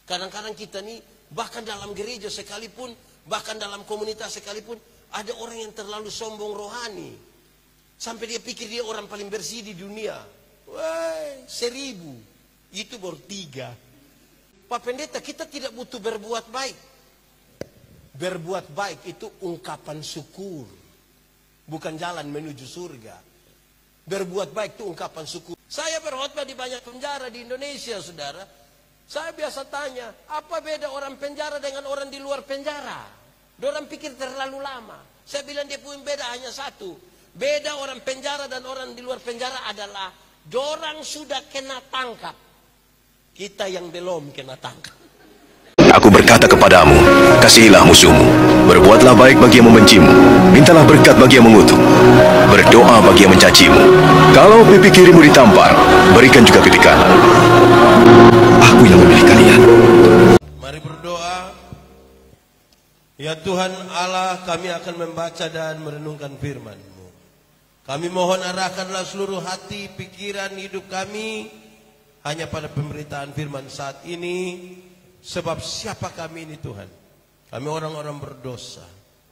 Kadang-kadang kita nih, bahkan dalam gereja sekalipun, bahkan dalam komunitas sekalipun, ada orang yang terlalu sombong rohani. Sampai dia pikir dia orang paling bersih di dunia. Wah, 1000. Itu baru 3. Pak Pendeta, kita tidak butuh berbuat baik. Berbuat baik itu ungkapan syukur. Bukan jalan menuju surga. Berbuat baik itu ungkapan syukur. Saya berkhotbah di banyak penjara di Indonesia, saudara. Saya biasa tanya, apa beda orang penjara dengan orang di luar penjara? Dorang pikir terlalu lama. Saya bilang dia punya beda hanya satu. Beda orang penjara dan orang di luar penjara adalah dorang sudah kena tangkap. Kita yang belum kena tangkap. Aku berkata kepadamu, kasihilah musuhmu, berbuatlah baik bagi yang membencimu, mintalah berkat bagi yang mengutuk, berdoa bagi yang mencacimu. Kalau pipi kirimu ditampar, berikan juga pipi kanan. Aku yang memilih kalian. Mari berdoa. Ya Tuhan Allah, kami akan membaca dan merenungkan firman-Mu. Kami mohon arahkanlah seluruh hati, pikiran, hidup kami hanya pada pemberitaan firman saat ini. Sebab siapa kami ini Tuhan? Kami orang-orang berdosa.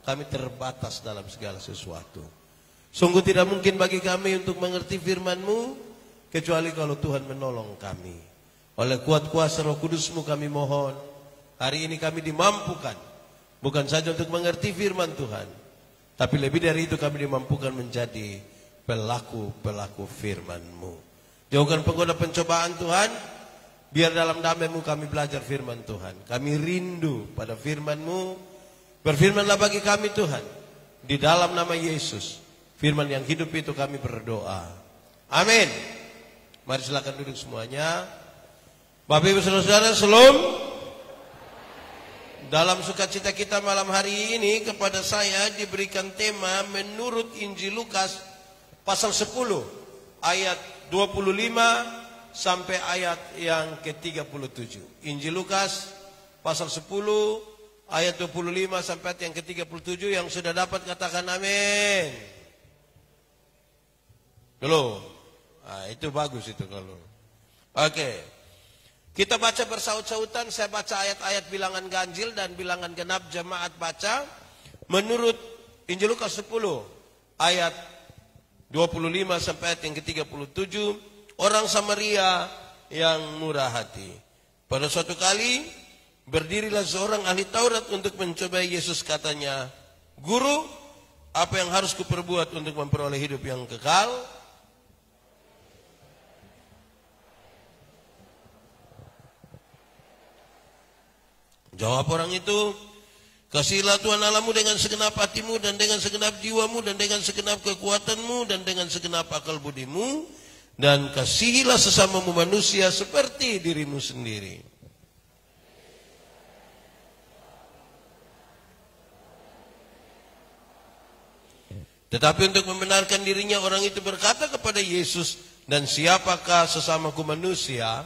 Kami terbatas dalam segala sesuatu. Sungguh tidak mungkin bagi kami untuk mengerti firman-Mu kecuali kalau Tuhan menolong kami. Oleh kuat kuasa Roh Kudus-Mu kami mohon, hari ini kami dimampukan bukan saja untuk mengerti firman Tuhan, tapi lebih dari itu kami dimampukan menjadi pelaku-pelaku firman-Mu. Jauhkan penggoda pencobaan Tuhan. Biar dalam damai-Mu kami belajar firman Tuhan. Kami rindu pada firman-Mu. Berfirmanlah bagi kami Tuhan. Di dalam nama Yesus. Firman yang hidup itu kami berdoa. Amin. Mari silakan duduk semuanya. Bapak Ibu Saudara-saudara, shalom. Dalam sukacita kita malam hari ini kepada saya diberikan tema menurut Injil Lukas pasal 10 ayat 25 sampai ayat yang ke-37. Injil Lukas pasal 10 ayat 25 sampai ayat yang ke-37. Yang sudah dapat katakan amin. Dulu. Nah, itu bagus itu kalau. Oke. Kita baca bersaut-sautan. Saya baca ayat-ayat bilangan ganjil dan bilangan genap, jemaat baca. Menurut Injil Lukas 10 ayat 25 sampai ayat yang ke-37. Orang Samaria yang murah hati. Pada suatu kali berdirilah seorang ahli Taurat untuk mencobai Yesus. Katanya, Guru, apa yang harus kuperbuat untuk memperoleh hidup yang kekal? Jawab orang itu, kasihilah Tuhan Allahmu dengan segenap hatimu dan dengan segenap jiwamu dan dengan segenap kekuatanmu dan dengan segenap akal budimu. Dan kasihilah sesamamu manusia seperti dirimu sendiri. Tetapi untuk membenarkan dirinya orang itu berkata kepada Yesus, dan siapakah sesamaku manusia?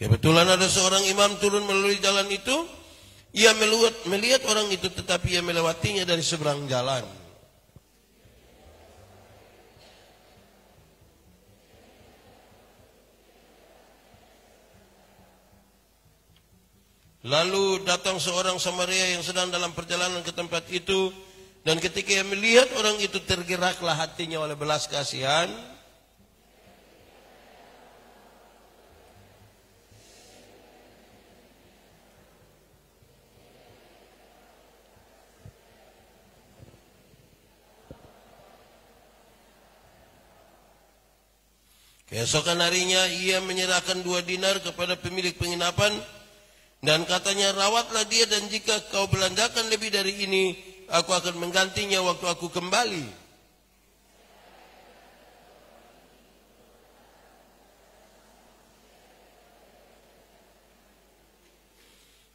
Kebetulan ada seorang imam turun melalui jalan itu. Ia melihat orang itu, tetapi ia melewatinya dari seberang jalan. Lalu datang seorang Samaria yang sedang dalam perjalanan ke tempat itu. Dan ketika ia melihat orang itu, tergeraklah hatinya oleh belas kasihan. Keesokan harinya ia menyerahkan 2 dinar kepada pemilik penginapan dan katanya, rawatlah dia dan jika kau belanjakan lebih dari ini, aku akan menggantinya waktu aku kembali.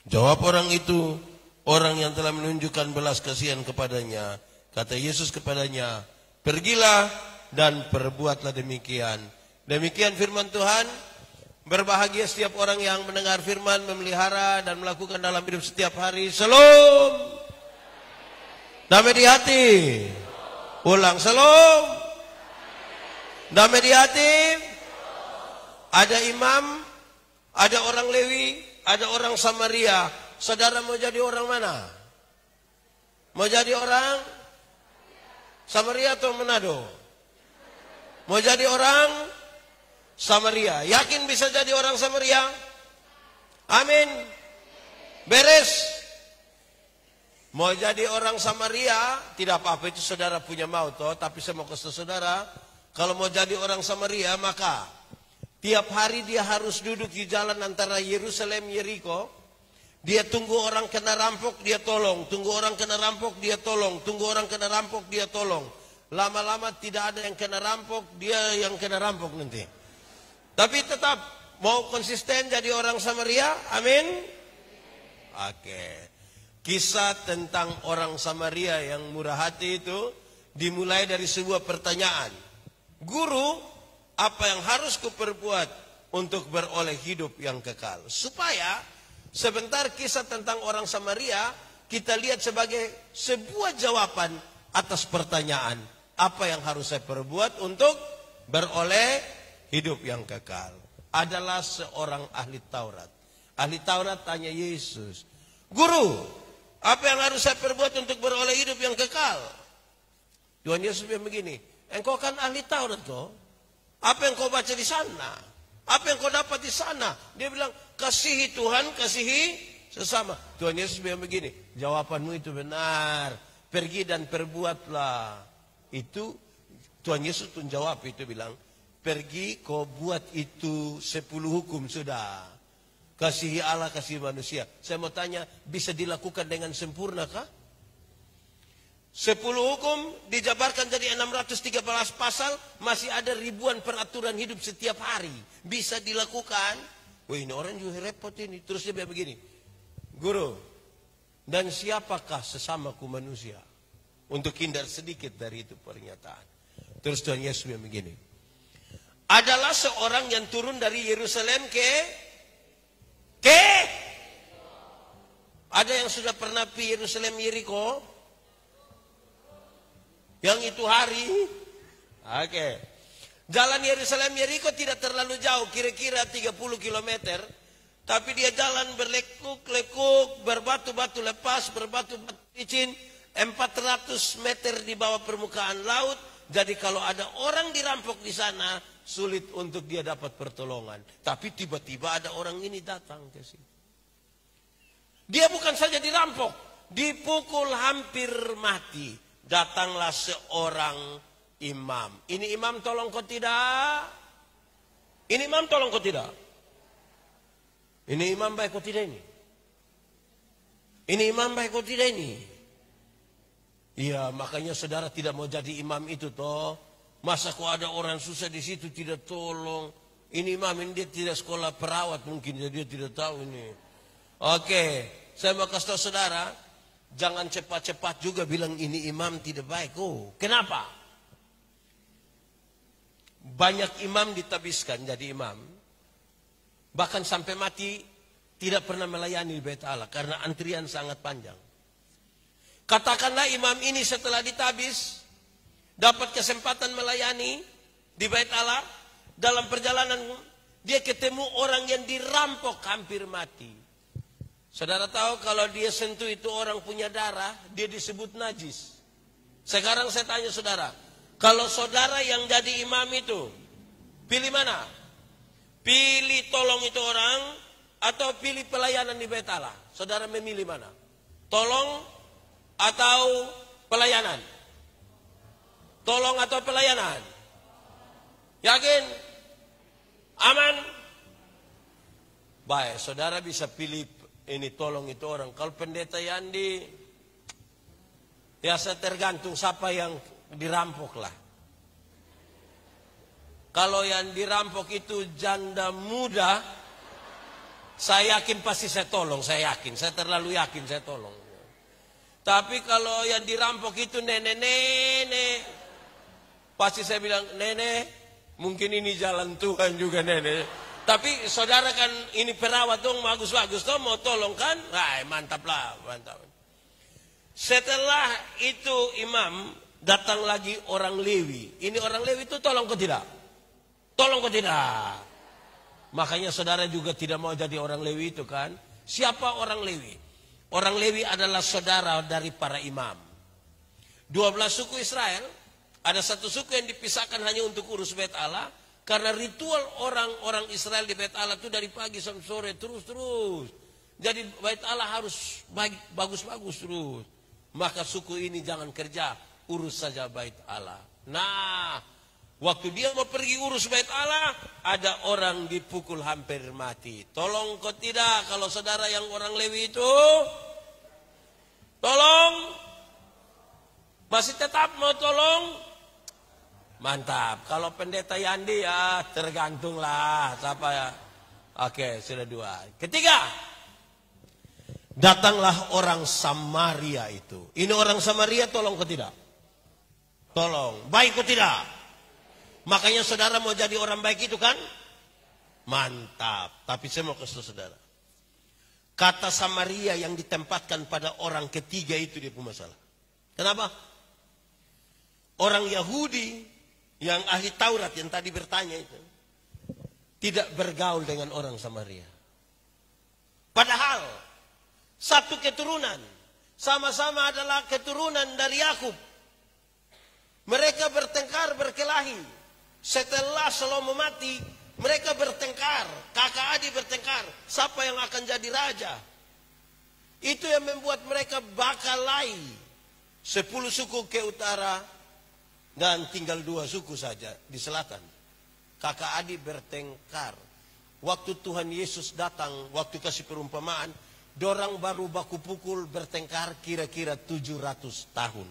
Jawab orang itu, orang yang telah menunjukkan belas kasihan kepadanya. Kata Yesus kepadanya, pergilah dan perbuatlah demikian. Demikian firman Tuhan. Berbahagia setiap orang yang mendengar firman, memelihara dan melakukan dalam hidup setiap hari. Shalom. Damai di hati. Ulang, shalom. Damai di hati. Ada imam, ada orang Lewi, ada orang Samaria. Saudara mau jadi orang mana? Mau jadi orang Samaria atau Manado? Mau jadi orang Samaria. Yakin bisa jadi orang Samaria? Amin. Beres. Mau jadi orang Samaria, tidak apa-apa, itu saudara punya mau toh. Tapi saya mau kasih saudara, kalau mau jadi orang Samaria, maka tiap hari dia harus duduk di jalan antara Yerusalem Yeriko. Dia tunggu orang kena rampok, dia tolong. Tunggu orang kena rampok, dia tolong. Tunggu orang kena rampok, dia tolong. Lama-lama tidak ada yang kena rampok, dia yang kena rampok nanti. Tapi tetap mau konsisten jadi orang Samaria, amin. Oke. Kisah tentang orang Samaria yang murah hati itu dimulai dari sebuah pertanyaan. Guru, apa yang harus kuperbuat untuk beroleh hidup yang kekal? Supaya sebentar kisah tentang orang Samaria kita lihat sebagai sebuah jawaban atas pertanyaan. Apa yang harus saya perbuat untuk beroleh hidup yang kekal? Adalah seorang ahli Taurat. Ahli Taurat tanya Yesus, Guru, apa yang harus saya perbuat untuk beroleh hidup yang kekal? Tuhan Yesus bilang begini, engkau kan ahli Taurat kok. Apa yang kau baca di sana? Apa yang kau dapat di sana? Dia bilang, kasihi Tuhan, kasihi sesama. Tuhan Yesus bilang begini, jawabanmu itu benar. Pergi dan perbuatlah. Itu Tuhan Yesus pun jawab itu, bilang, pergi kau buat itu 10 hukum sudah. Kasihi Allah, kasihi manusia. Saya mau tanya, bisa dilakukan dengan sempurna kah? 10 hukum dijabarkan jadi 613 pasal. Masih ada ribuan peraturan hidup setiap hari. Bisa dilakukan. Wah, ini orang juga repot ini. Terus dia bilang begini, Guru, dan siapakah sesamaku manusia? Untuk hindar sedikit dari itu pernyataan. Terus Tuhan Yesus bilang begini, adalah seorang yang turun dari Yerusalem ke ada yang sudah pernah pergi Yerusalem Yeriko? Yang itu hari? Oke. Jalan Yerusalem Yeriko tidak terlalu jauh, kira-kira 30 km. Tapi dia jalan berlekuk-lekuk, berbatu-batu lepas, berbatu-batu licin, 400 meter di bawah permukaan laut. Jadi kalau ada orang dirampok di sana, sulit untuk dia dapat pertolongan. Tapi tiba-tiba ada orang ini datang ke sini. Dia bukan saja dirampok, dipukul hampir mati. Datanglah seorang imam. Ini imam tolong kau tidak? Ini imam tolong kau tidak? Ini imam baik kau tidak ini? Ini imam baik kau tidak ini? Iya, makanya saudara tidak mau jadi imam itu toh. Masa kok ada orang susah di situ tidak tolong? Ini imam ini dia tidak sekolah perawat mungkin, jadi dia tidak tahu ini. Oke, saya mau kasih tahu saudara, jangan cepat-cepat juga bilang ini imam tidak baik. Oh, kenapa? Banyak imam ditabiskan jadi imam, bahkan sampai mati tidak pernah melayani Bait Allah karena antrian sangat panjang. Katakanlah imam ini setelah ditabis dapat kesempatan melayani di Bait Allah, dalam perjalanan dia ketemu orang yang dirampok hampir mati. Saudara tahu kalau dia sentuh itu orang punya darah, dia disebut najis. Sekarang saya tanya saudara, kalau saudara yang jadi imam itu, pilih mana? Pilih tolong itu orang atau pilih pelayanan di Bait Allah? Saudara memilih mana? Tolong atau pelayanan? Tolong atau pelayanan? Yakin? Aman? Baik, saudara bisa pilih ini tolong itu orang. Kalau pendeta Yandi, ya saya tergantung siapa yang dirampok lah. Kalau yang dirampok itu janda muda, saya yakin pasti saya tolong, saya yakin. Saya terlalu yakin saya tolong. Tapi kalau yang dirampok itu nenek-nenek, pasti saya bilang, nenek, mungkin ini jalan Tuhan juga nenek. Tapi saudara kan ini perawat dong, bagus-bagus dong, mau tolong kan? Wah, mantap lah, mantap. Setelah itu imam, datang lagi orang Lewi. Ini orang Lewi itu tolong ke tidak? Tolong ke tidak? Makanya saudara juga tidak mau jadi orang Lewi itu kan? Siapa orang Lewi? Orang Lewi adalah saudara dari para imam. 12 suku Israel, ada satu suku yang dipisahkan hanya untuk urus bait Allah. Karena ritual orang-orang Israel di bait Allah itu dari pagi sampai sore terus-terus. Jadi bait Allah harus bagus-bagus terus. Maka suku ini jangan kerja, urus saja bait Allah. Nah, waktu dia mau pergi urus bait Allah, ada orang dipukul hampir mati. Tolong kok tidak kalau saudara yang orang Lewi itu? Tolong? Masih tetap mau tolong? Mantap. Kalau pendeta Yandi ya tergantunglah siapa ya. Oke, sudah 2. Ketiga, datanglah orang Samaria itu. Ini orang Samaria tolong ke tidak? Tolong. Baik ke tidak? Makanya saudara mau jadi orang baik itu kan? Mantap. Tapi saya mau kasih saudara. Kata Samaria yang ditempatkan pada orang ketiga itu dia punya masalah. Kenapa? Orang Yahudi yang ahli Taurat yang tadi bertanya itu tidak bergaul dengan orang Samaria. Padahal satu keturunan, sama-sama adalah keturunan dari Yakub. Mereka bertengkar, berkelahi. Setelah Salomo mati, mereka bertengkar, kakak adik bertengkar, siapa yang akan jadi raja. Itu yang membuat mereka bakalai 10 suku ke utara dan tinggal 2 suku saja di selatan. Kakak adik bertengkar. Waktu Tuhan Yesus datang, waktu kasih perumpamaan, dorang baru baku pukul bertengkar kira-kira 700 tahun.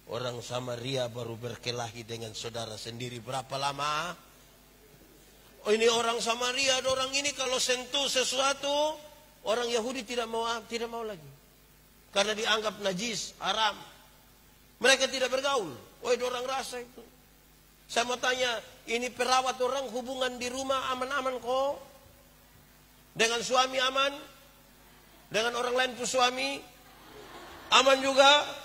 Orang Samaria baru berkelahi dengan saudara sendiri berapa lama? Oh, ini orang Samaria, orang ini kalau sentuh sesuatu, orang Yahudi tidak mau lagi. Karena dianggap najis, haram. Mereka tidak bergaul. Oh, orang rasa itu. Saya mau tanya, ini perawat orang hubungan di rumah aman-aman kok? Dengan suami aman? Dengan orang lain tuh suami? Aman juga?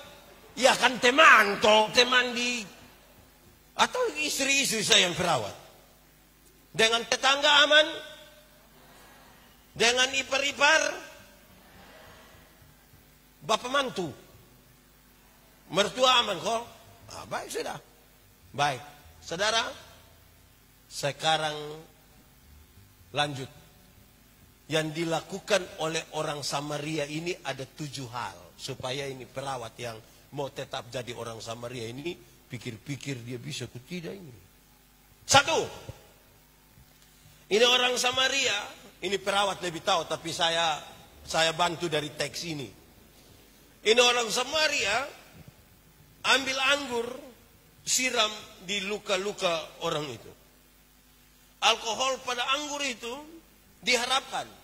Ya kan teman toh, teman di... Atau istri-istri saya yang perawat. Dengan tetangga aman? Dengan ipar-ipar? Bapak mantu? Mertua aman kok? Ah, baik sudah. Baik. Saudara, sekarang lanjut. Yang dilakukan oleh orang Samaria ini ada 7 hal. Supaya ini perawat yang mau tetap jadi orang Samaria ini pikir-pikir dia bisa ke tidak ini. 1. Ini orang Samaria, ini perawat lebih tahu tapi saya bantu dari teks ini. Ini orang Samaria ambil anggur, siram di luka-luka orang itu. Alkohol pada anggur itu diharapkan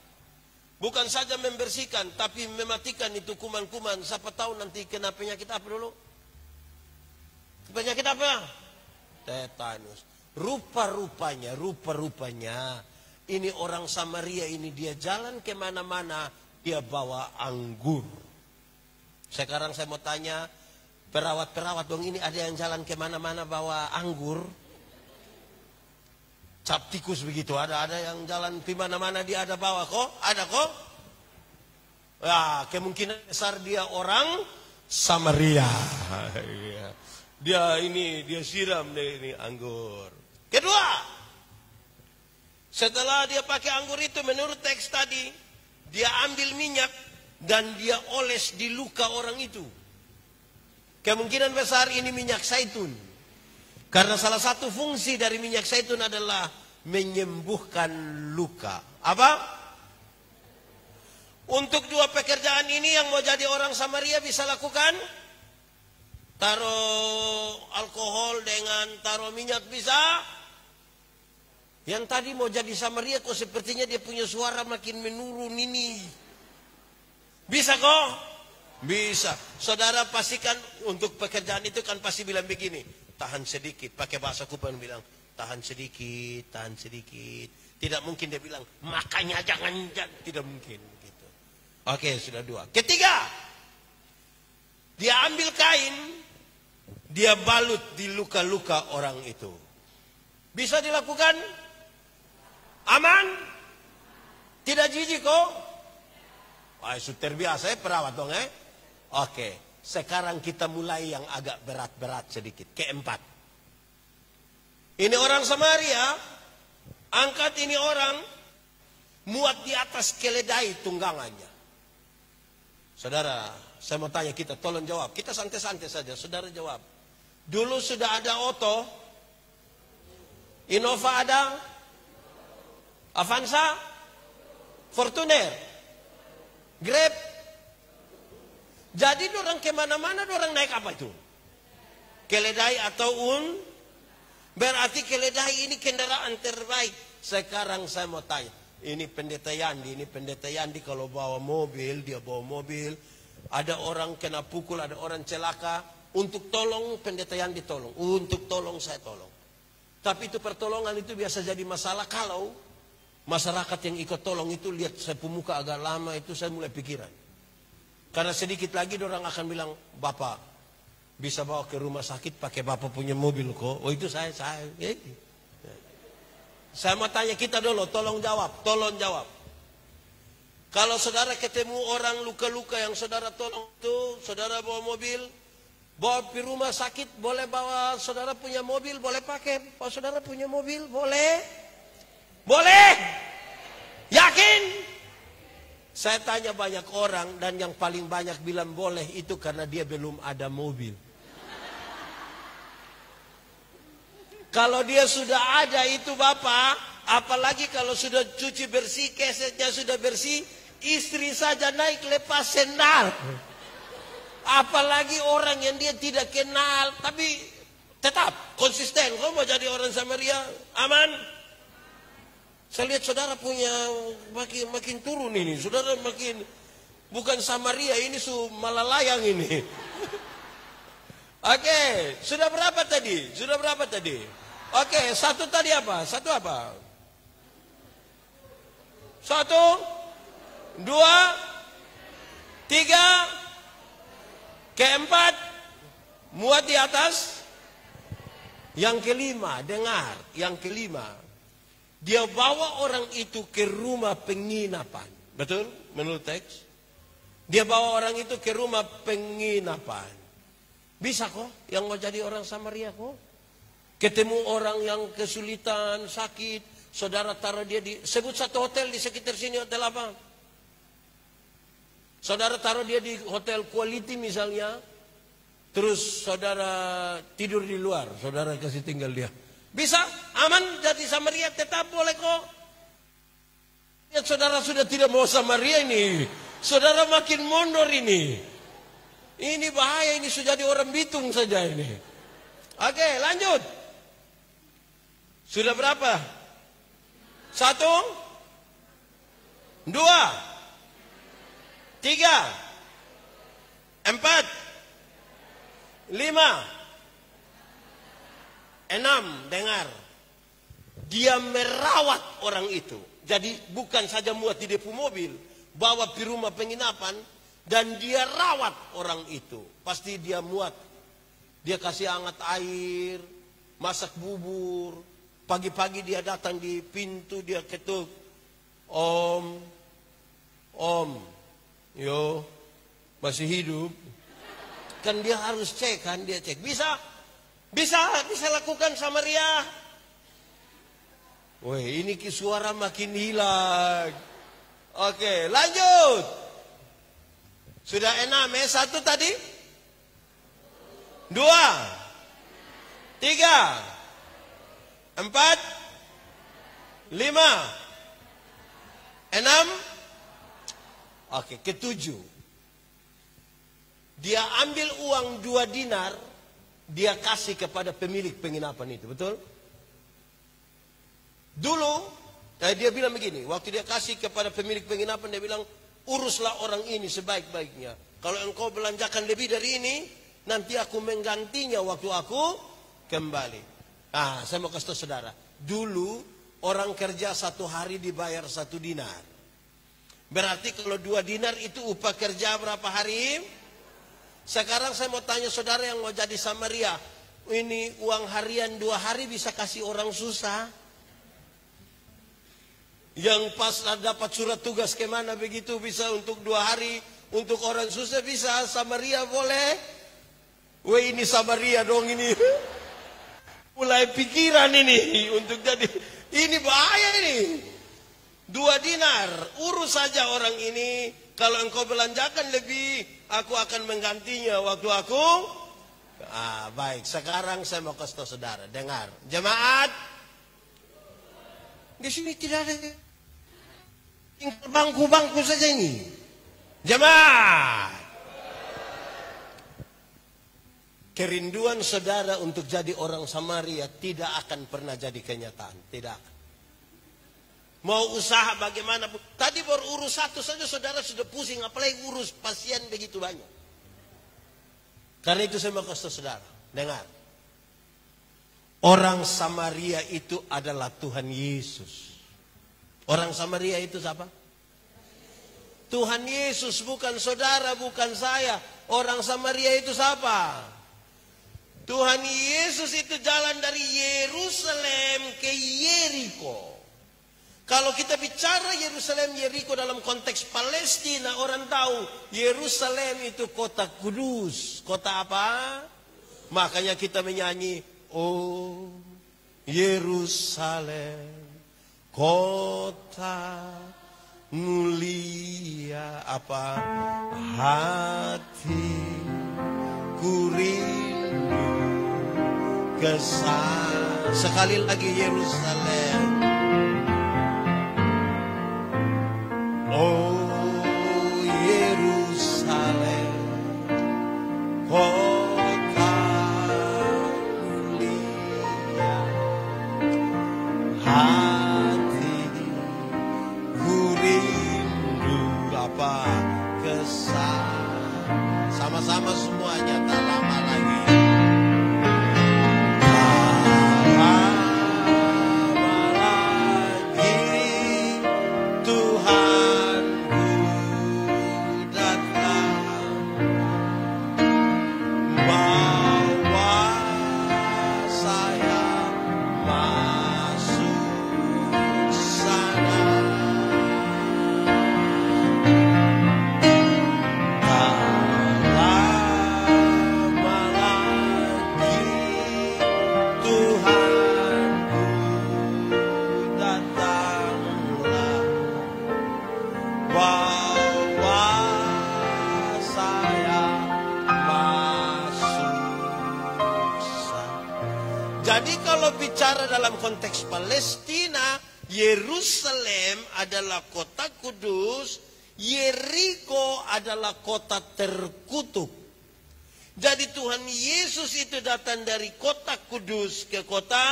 bukan saja membersihkan, tapi mematikan itu kuman-kuman. Siapa tahu nanti kena penyakit apa dulu? Penyakit apa? Tetanus. Rupa-rupanya ini orang Samaria ini dia jalan kemana-mana dia bawa anggur. Sekarang saya mau tanya, perawat-perawat dong ini ada yang jalan kemana-mana bawa anggur. Cap tikus begitu, ada yang jalan di mana-mana dia ada bawa kok, ada kok. Ya, kemungkinan besar dia orang Samaria. Dia siram ini anggur. Kedua, setelah dia pakai anggur itu menurut teks tadi, dia ambil minyak dan dia oles di luka orang itu. Kemungkinan besar ini minyak zaitun. Karena salah satu fungsi dari minyak zaitun adalah menyembuhkan luka. Apa? Untuk 2 pekerjaan ini yang mau jadi orang Samaria bisa lakukan. Taruh alkohol dengan taruh minyak bisa. Yang tadi mau jadi Samaria kok sepertinya dia punya suara makin menurun ini. Bisa kok? Bisa. Saudara pastikan untuk pekerjaan itu kan pasti bilang begini. Tahan sedikit. Pakai bahasa Kupang bilang. tahan sedikit, tahan sedikit. Tidak mungkin dia bilang, makanya jangan, tidak mungkin. Gitu. Oke, sudah 2. Ketiga, dia ambil kain, dia balut di luka-luka orang itu. Bisa dilakukan? Aman? Tidak jijik kok? Wah, itu terbiasa perawat dong Oke, sekarang kita mulai yang agak berat-berat sedikit. Keempat. Ini orang Samaria, angkat ini orang, muat di atas keledai tunggangannya. Saudara, saya mau tanya kita, tolong jawab. Kita santai-santai saja, saudara jawab. Dulu sudah ada Otto, Innova ada, Avanza, Fortuner, Grab. Jadi orang kemana-mana orang naik apa itu? Keledai atau berarti keledai ini kendaraan terbaik. Sekarang saya mau tanya, ini pendeta Yandi kalau bawa mobil, dia bawa mobil. Ada orang kena pukul, ada orang celaka. Untuk tolong pendeta Yandi tolong, untuk tolong saya tolong. Tapi itu pertolongan itu biasa jadi masalah kalau masyarakat yang ikut tolong itu lihat saya pemuka agak lama itu saya mulai pikiran. Karena sedikit lagi orang akan bilang, Bapak bisa bawa ke rumah sakit pakai Bapak punya mobil kok. Oh itu saya. Saya mau tanya kita dulu, tolong jawab. Kalau saudara ketemu orang luka-luka yang saudara tolong itu, saudara bawa mobil, bawa ke rumah sakit, boleh bawa saudara punya mobil, boleh pakai. Bawa saudara punya mobil, boleh? Boleh? Yakin? Saya tanya banyak orang dan yang paling banyak bilang boleh itu karena dia belum ada mobil. Kalau dia sudah ada itu Bapak, apalagi kalau sudah cuci bersih, kesetnya sudah bersih, istri saja naik lepas sendal. Apalagi orang yang dia tidak kenal, tapi tetap konsisten. Kau mau jadi orang Samaria, aman? Saya lihat saudara punya makin turun ini. Saudara makin bukan Samaria ini Malalayang ini. Oke, sudah berapa tadi? Oke, satu tadi apa? Satu apa? 1, 2, 3, keempat, muat di atas. Yang kelima, dengar. Yang kelima, dia bawa orang itu ke rumah penginapan. Betul? Menurut teks. Dia bawa orang itu ke rumah penginapan. Bisa kok yang mau jadi orang Samaria kok. Ketemu orang yang kesulitan, sakit. Saudara taruh dia di, sebut satu hotel di sekitar sini, hotel apa? Saudara taruh dia di hotel quality misalnya. Terus saudara tidur di luar. Saudara kasih tinggal dia. Bisa, aman jadi Samaria, tetap boleh kok. Ya, saudara sudah tidak mau Samaria ini. Saudara makin mundur ini. Ini bahaya, ini sudah jadi orang Bitung saja ini. Oke, lanjut. Sudah berapa? 1, 2, 3, 4, 5, 6, dengar. Dia merawat orang itu. Jadi bukan saja muat di depo mobil, bawa ke rumah penginapan dan dia rawat orang itu. Pasti dia muat. Dia kasih hangat air, masak bubur. Pagi-pagi dia datang di pintu, dia ketuk. Om, yo, masih hidup. Kan dia harus cek kan, dia cek. Bisa lakukan Samaria. Woi, ini suara makin hilang. Oke, lanjut. Sudah 6 1 tadi? 2, 3, 4, 5, 6. Oke, ketujuh. Dia ambil uang 2 dinar. Dia kasih kepada pemilik penginapan itu, betul? Dulu, dia bilang begini, waktu dia kasih kepada pemilik penginapan, dia bilang, uruslah orang ini sebaik-baiknya. Kalau engkau belanjakan lebih dari ini, nanti aku menggantinya waktu aku kembali. Saya mau kasih tahu saudara. Dulu orang kerja 1 hari dibayar 1 dinar. Berarti kalau 2 dinar itu upah kerja berapa hari? Sekarang saya mau tanya saudara yang mau jadi Samaria. Ini uang harian 2 hari bisa kasih orang susah. Yang pas dapat surat tugas kemana begitu bisa untuk 2 hari. Untuk orang susah bisa. Samaria boleh. Weh ini Samaria dong ini. Mulai pikiran ini untuk jadi. Ini bahaya ini. 2 dinar. Urus saja orang ini. Kalau engkau belanjakan lebih, aku akan menggantinya waktu aku. Baik, sekarang saya mau kasih tahu saudara. Dengar, jemaat. Di sini tidak ada bangku-bangku saja ini. Jemaat. Kerinduan saudara untuk jadi orang Samaria tidak akan pernah jadi kenyataan. Tidak akan. Mau usaha bagaimanapun. Tadi baru urus 1 saja saudara sudah pusing. Apalagi urus pasien begitu banyak. Karena itu saya mau kasih tahu saudara. Dengar. Orang Samaria itu adalah Tuhan Yesus. Orang Samaria itu siapa? Tuhan Yesus, bukan saudara, bukan saya. Orang Samaria itu siapa? Tuhan Yesus itu jalan dari Yerusalem ke Yeriko. Kalau kita bicara Yerusalem, Yeriko dalam konteks Palestina, orang tahu Yerusalem itu kota kudus. Kota apa? Makanya kita menyanyi, oh Yerusalem, kota mulia, apa? Hatiku rindu kesana. Sekali lagi Yerusalem. Oh Yerusalem, kota mulia, hatiku rindu apa kesana. Sama-sama semuanya, tak lama lagi. Jadi kalau bicara dalam konteks Palestina, Yerusalem adalah kota kudus, Yeriko adalah kota terkutuk. Jadi Tuhan Yesus itu datang dari kota kudus ke kota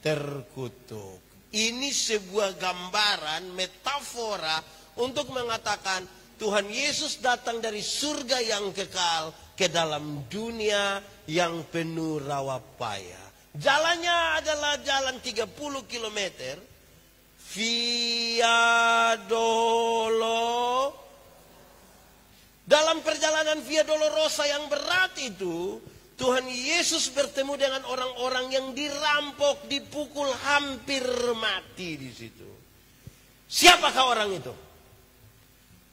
terkutuk. Ini sebuah gambaran, metafora untuk mengatakan Tuhan Yesus datang dari surga yang kekal ke dalam dunia yang penuh rawa payah. Jalannya adalah jalan 30 km. Via Dolo. Dalam perjalanan Via Dolorosa yang berat itu, Tuhan Yesus bertemu dengan orang-orang yang dirampok, dipukul hampir mati di situ. Siapakah orang itu?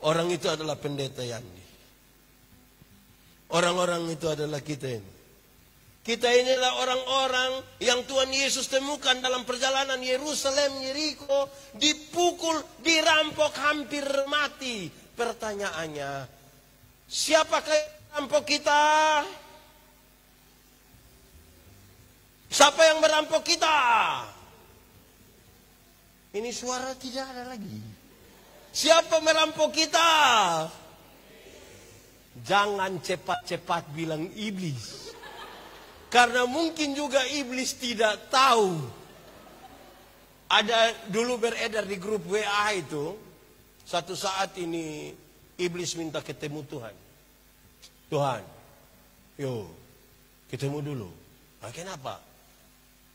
Orang itu adalah pendeta Yandi. Orang-orang itu adalah kita ini. Kita inilah orang-orang yang Tuhan Yesus temukan dalam perjalanan Yerusalem, Yeriko, dipukul, dirampok, hampir mati. Pertanyaannya, siapakah yang merampok kita? Siapa yang merampok kita? Ini suara tidak ada lagi. Siapa merampok kita? Jangan cepat-cepat bilang iblis. Karena mungkin juga iblis tidak tahu. Ada dulu beredar di grup WA itu, satu saat ini iblis minta ketemu Tuhan. Tuhan, ketemu dulu. Nah, kenapa?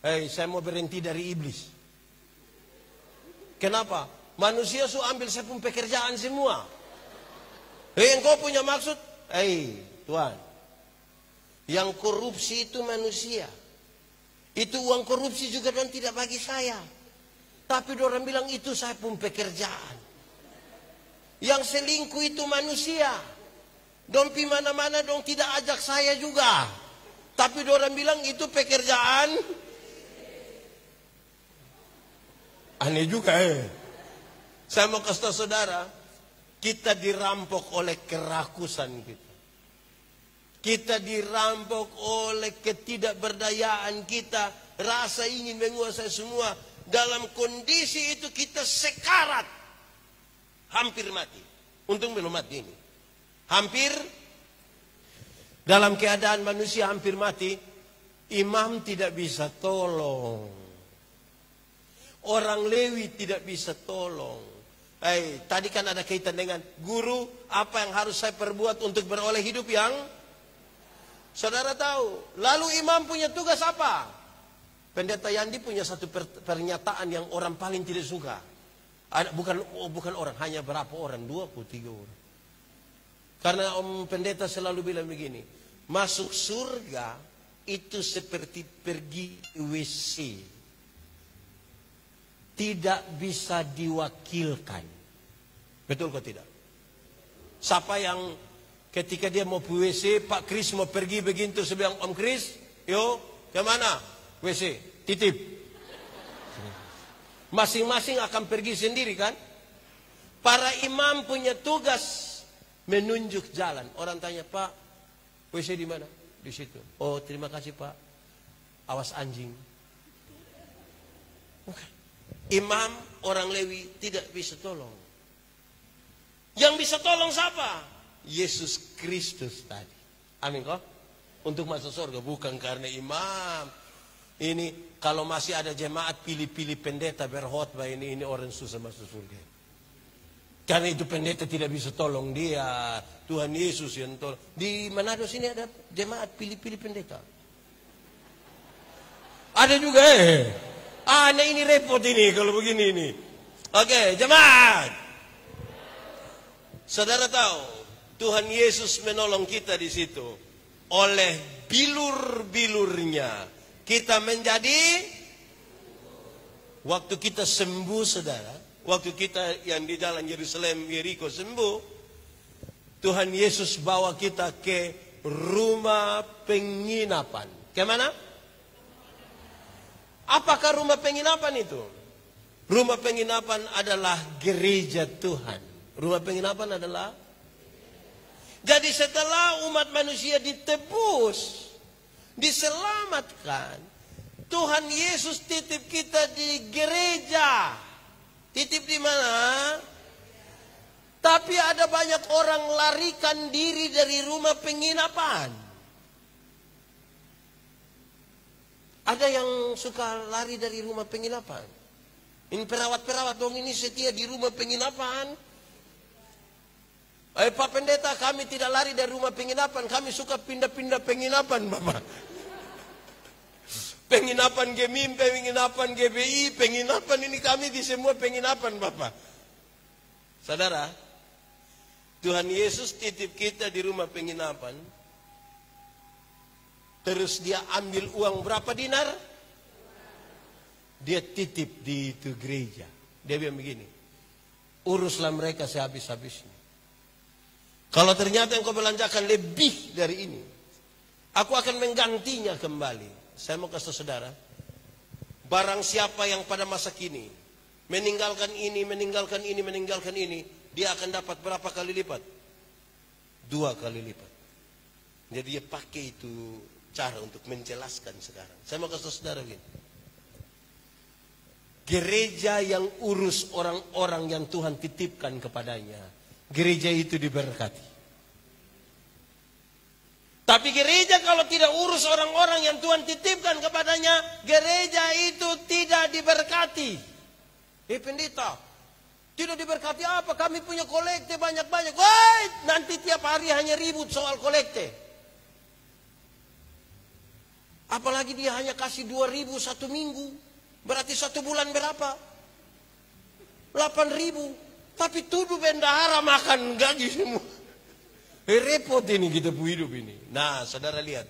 Saya mau berhenti dari iblis. Kenapa? Manusia ambil saya pun pekerjaan semua. Engkau punya maksud? Tuhan, yang korupsi itu manusia. Itu uang korupsi juga dong tidak bagi saya. Tapi orang bilang itu saya pun pekerjaan. Yang selingkuh itu manusia. Dong pi mana-mana dong tidak ajak saya juga. Tapi orang bilang itu pekerjaan. Aneh juga Saya mau kasih tahu saudara, kita dirampok oleh kerakusan kita. Kita dirampok oleh ketidakberdayaan kita. Rasa ingin menguasai semua. Dalam kondisi itu kita sekarat. Hampir mati. Untung belum mati ini. Hampir. Dalam keadaan manusia hampir mati. Imam tidak bisa tolong. Orang Lewi tidak bisa tolong. Tadi kan ada kaitan dengan guru. Apa yang harus saya perbuat untuk beroleh hidup yang saudara tahu. Lalu imam punya tugas apa? Pendeta Yandi punya satu pernyataan yang orang paling tidak suka. Bukan orang, hanya berapa orang? 2 atau 3 orang. Karena pendeta selalu bilang begini. Masuk surga itu seperti pergi WC. Tidak bisa diwakilkan. Betul kok tidak? Siapa yang ketika dia mau ke WC, Pak Kris mau pergi begitu, saya bilang, Om Kris, yo, kemana? WC, titip. Masing-masing akan pergi sendiri kan? Para imam punya tugas menunjuk jalan. Orang tanya, Pak, WC di mana? Di situ. Oh, terima kasih Pak. Awas anjing. Imam orang Lewi tidak bisa tolong. Yang bisa tolong siapa? Yesus Kristus tadi. Amin kok? Untuk masuk surga bukan karena imam. Ini kalau masih ada jemaat pilih-pilih pendeta berkhotbah ini orang susah masuk surga. Karena itu pendeta tidak bisa tolong dia. Tuhan Yesus yang tolong. Di Manado sini ada jemaat pilih-pilih pendeta. Ada juga nah ini repot ini kalau begini ini. Oke, jemaat. Saudara tahu, Tuhan Yesus menolong kita di situ. Oleh bilur-bilurnya kita menjadi, waktu kita sembuh saudara, waktu kita yang di jalan Yerusalem Yeriko sembuh, Tuhan Yesus bawa kita ke rumah penginapan. Kemana? Apakah rumah penginapan itu? Rumah penginapan adalah gereja Tuhan. Rumah penginapan adalah. Jadi setelah umat manusia ditebus, diselamatkan, Tuhan Yesus titip kita di gereja. Titip di mana? Tapi ada banyak orang larikan diri dari rumah penginapan. Ada yang suka lari dari rumah penginapan. Ini perawat-perawat dong ini setia di rumah penginapan. Pak pendeta, kami tidak lari dari rumah penginapan. Kami suka pindah-pindah penginapan, Bapak. Penginapan Gemim, penginapan GBI, penginapan ini kami di semua penginapan, Bapak. Saudara, Tuhan Yesus titip kita di rumah penginapan. Terus dia ambil uang berapa dinar? Dia titip di itu gereja. Dia bilang begini, uruslah mereka sehabis-habisnya. Kalau ternyata engkau belanjakan lebih dari ini, aku akan menggantinya kembali. Saya mau kasih saudara, barang siapa yang pada masa kini meninggalkan ini, meninggalkan ini, meninggalkan ini, dia akan dapat berapa kali lipat? 2 kali lipat. Jadi dia pakai itu cara untuk menjelaskan sekarang. Saya mau kasih saudara begini. Gereja yang urus orang-orang yang Tuhan titipkan kepadanya, gereja itu diberkati. Tapi gereja kalau tidak urus orang-orang yang Tuhan titipkan kepadanya, gereja itu tidak diberkati. Pendeta, tidak diberkati apa? Kami punya kolekte banyak-banyak. Wait, nanti tiap hari hanya ribut soal kolekte. Apalagi dia hanya kasih 2.000 1 minggu. Berarti 1 bulan berapa? 8.000. Tapi tuduh bendahara makan gaji semua. Repot ini kita hidup ini. Nah, saudara lihat.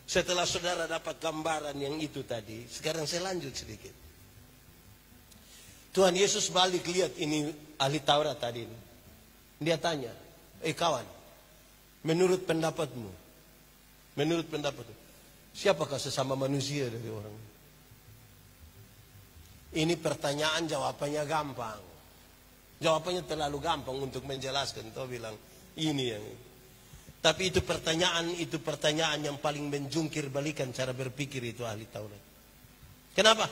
Setelah saudara dapat gambaran yang itu tadi, sekarang saya lanjut sedikit. Tuhan Yesus balik lihat ini ahli Taurat tadi ini. Dia tanya, kawan, menurut pendapatmu, siapakah sesama manusia dari orang? Ini pertanyaan jawabannya gampang. Jawabannya terlalu gampang untuk menjelaskan. Kau bilang, ini yang... Tapi itu pertanyaan yang paling menjungkir balikan cara berpikir itu ahli Taurat. Kenapa?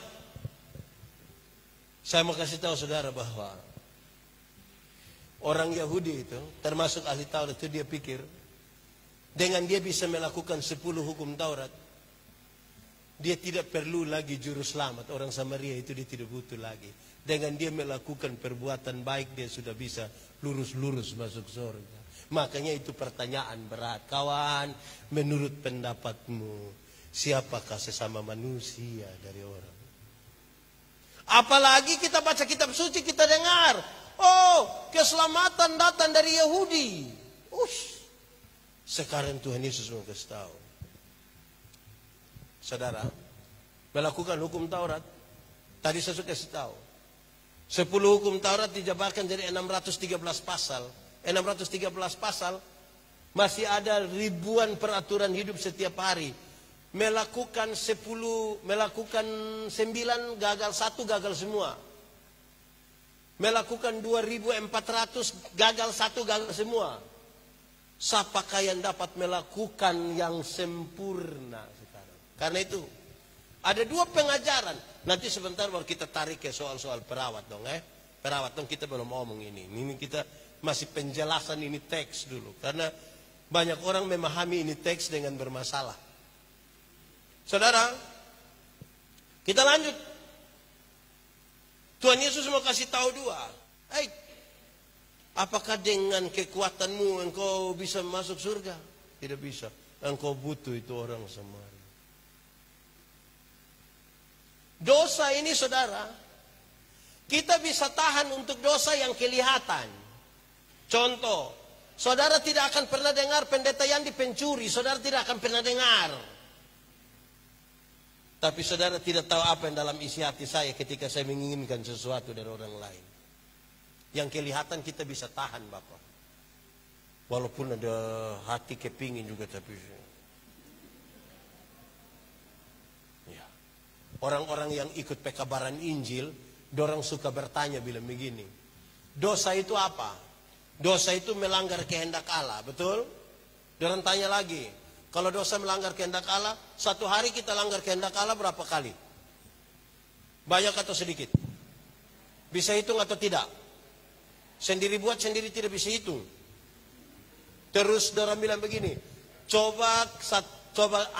Saya mau kasih tahu saudara bahwa orang Yahudi itu, termasuk ahli Taurat itu, dia pikir dengan dia bisa melakukan 10 hukum Taurat, dia tidak perlu lagi juru selamat. Orang Samaria itu dia tidak butuh lagi. Dengan dia melakukan perbuatan baik, dia sudah bisa lurus-lurus masuk surga. Makanya itu pertanyaan berat. Kawan, menurut pendapatmu, siapakah sesama manusia dari orang? Apalagi kita baca kitab suci, kita dengar, oh, keselamatan datang dari Yahudi. Sekarang Tuhan Yesus mau kasih tahu. Saudara, melakukan hukum Taurat, tadi saya sudah kasih tahu. 10 hukum Taurat dijabarkan jadi 613 pasal. 613 pasal, masih ada ribuan peraturan hidup setiap hari. Melakukan 9 gagal, 1 gagal semua. Melakukan 2.400 gagal, 1 gagal semua. Siapakah yang dapat melakukan yang sempurna sekarang? Karena itu ada 2 pengajaran. Nanti sebentar baru kita tarik ke soal-soal perawat dong. Perawat dong, kita belum ngomong ini. Ini kita masih penjelasan ini teks dulu. Karena banyak orang memahami ini teks dengan bermasalah. Saudara, kita lanjut. Tuhan Yesus mau kasih tahu 2. Apakah dengan kekuatanmu engkau bisa masuk surga? Tidak bisa. Engkau butuh itu orang Samaria. Dosa ini saudara, kita bisa tahan untuk dosa yang kelihatan. Contoh, saudara tidak akan pernah dengar pendeta Yandi pencuri. Saudara tidak akan pernah dengar. Tapi saudara tidak tahu apa yang dalam isi hati saya ketika saya menginginkan sesuatu dari orang lain. Yang kelihatan kita bisa tahan, Bapak. Walaupun ada hati kepingin juga, tapi ya. Orang-orang yang ikut pekabaran Injil, dorang suka bertanya bilang begini, dosa itu apa? Dosa itu melanggar kehendak Allah, betul? Dorang tanya lagi, kalau dosa melanggar kehendak Allah, 1 hari kita langgar kehendak Allah berapa kali? Banyak atau sedikit? Bisa hitung atau tidak? Sendiri buat, sendiri tidak bisa hitung. Terus dorang bilang begini, coba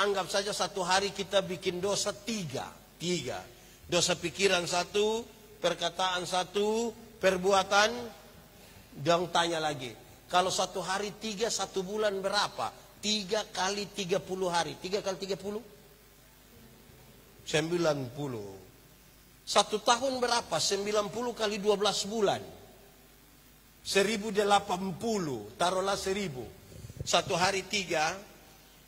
anggap saja 1 hari kita bikin dosa 3. Dosa pikiran 1, perkataan 1, perbuatan. Dong tanya lagi, kalau 1 hari 3, 1 bulan berapa? 3 kali 30 hari. 3 kali 30? 90. 1 tahun berapa? 90 kali 12 bulan. 1080. Taruhlah 1000. 1 hari 3,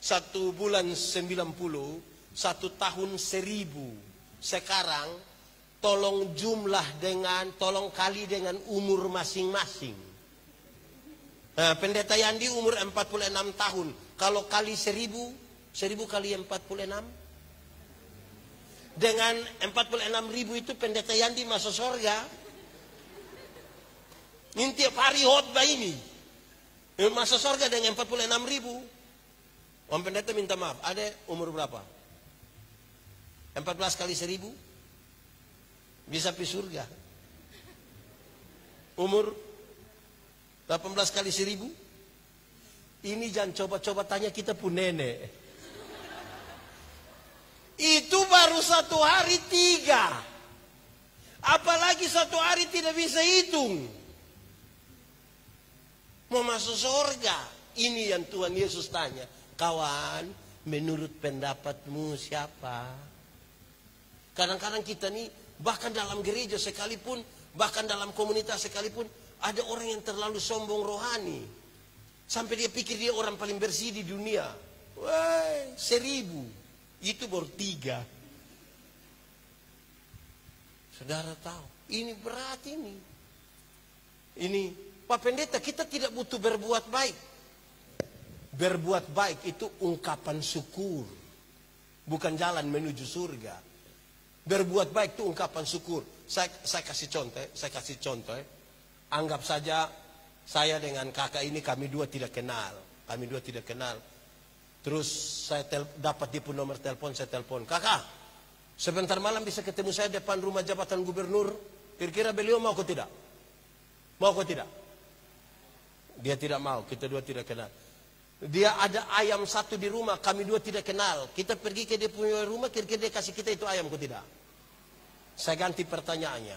1 bulan 90, 1 tahun 1000. Sekarang tolong kali dengan umur masing-masing. Nah, pendeta Yandi umur 46 tahun. Kalau kali 1000 kali 46. Dengan 46.000 itu pendeta Yandi masuk surga. Ini tiap hari khotbah ini. Masuk surga dengan 46.000. Om pendeta minta maaf, ada umur berapa? 14 kali 1000? Bisa pergi surga. Umur 18 kali 1000. Ini jangan coba-coba tanya kita pun nenek. Itu baru 1 hari 3. Apalagi 1 hari tidak bisa hitung. Mau masuk surga. Ini yang Tuhan Yesus tanya. Kawan, Menurut pendapatmu siapa? Kadang-kadang kita nih, bahkan dalam gereja sekalipun, bahkan dalam komunitas sekalipun, ada orang yang terlalu sombong rohani. Sampai dia pikir dia orang paling bersih di dunia. Wah, 1000. Itu baru 3. Saudara tahu, ini berat ini. Ini, Pak Pendeta, kita tidak butuh berbuat baik. Berbuat baik itu ungkapan syukur. Bukan jalan menuju surga. Berbuat baik itu ungkapan syukur. Saya kasih contoh. Anggap saja saya dengan kakak ini kami dua tidak kenal. Terus saya dapat dia pun nomor telepon, saya telepon. Kakak, sebentar malam bisa ketemu saya depan rumah jabatan gubernur. Kira-kira beliau mau atau tidak? Mau atau tidak? Dia tidak mau, kita dua tidak kenal. Dia ada ayam 1 di rumah, kami dua tidak kenal. Kita pergi ke dia punya rumah, kira-kira dia kasih kita itu ayam atau tidak? Saya ganti pertanyaannya.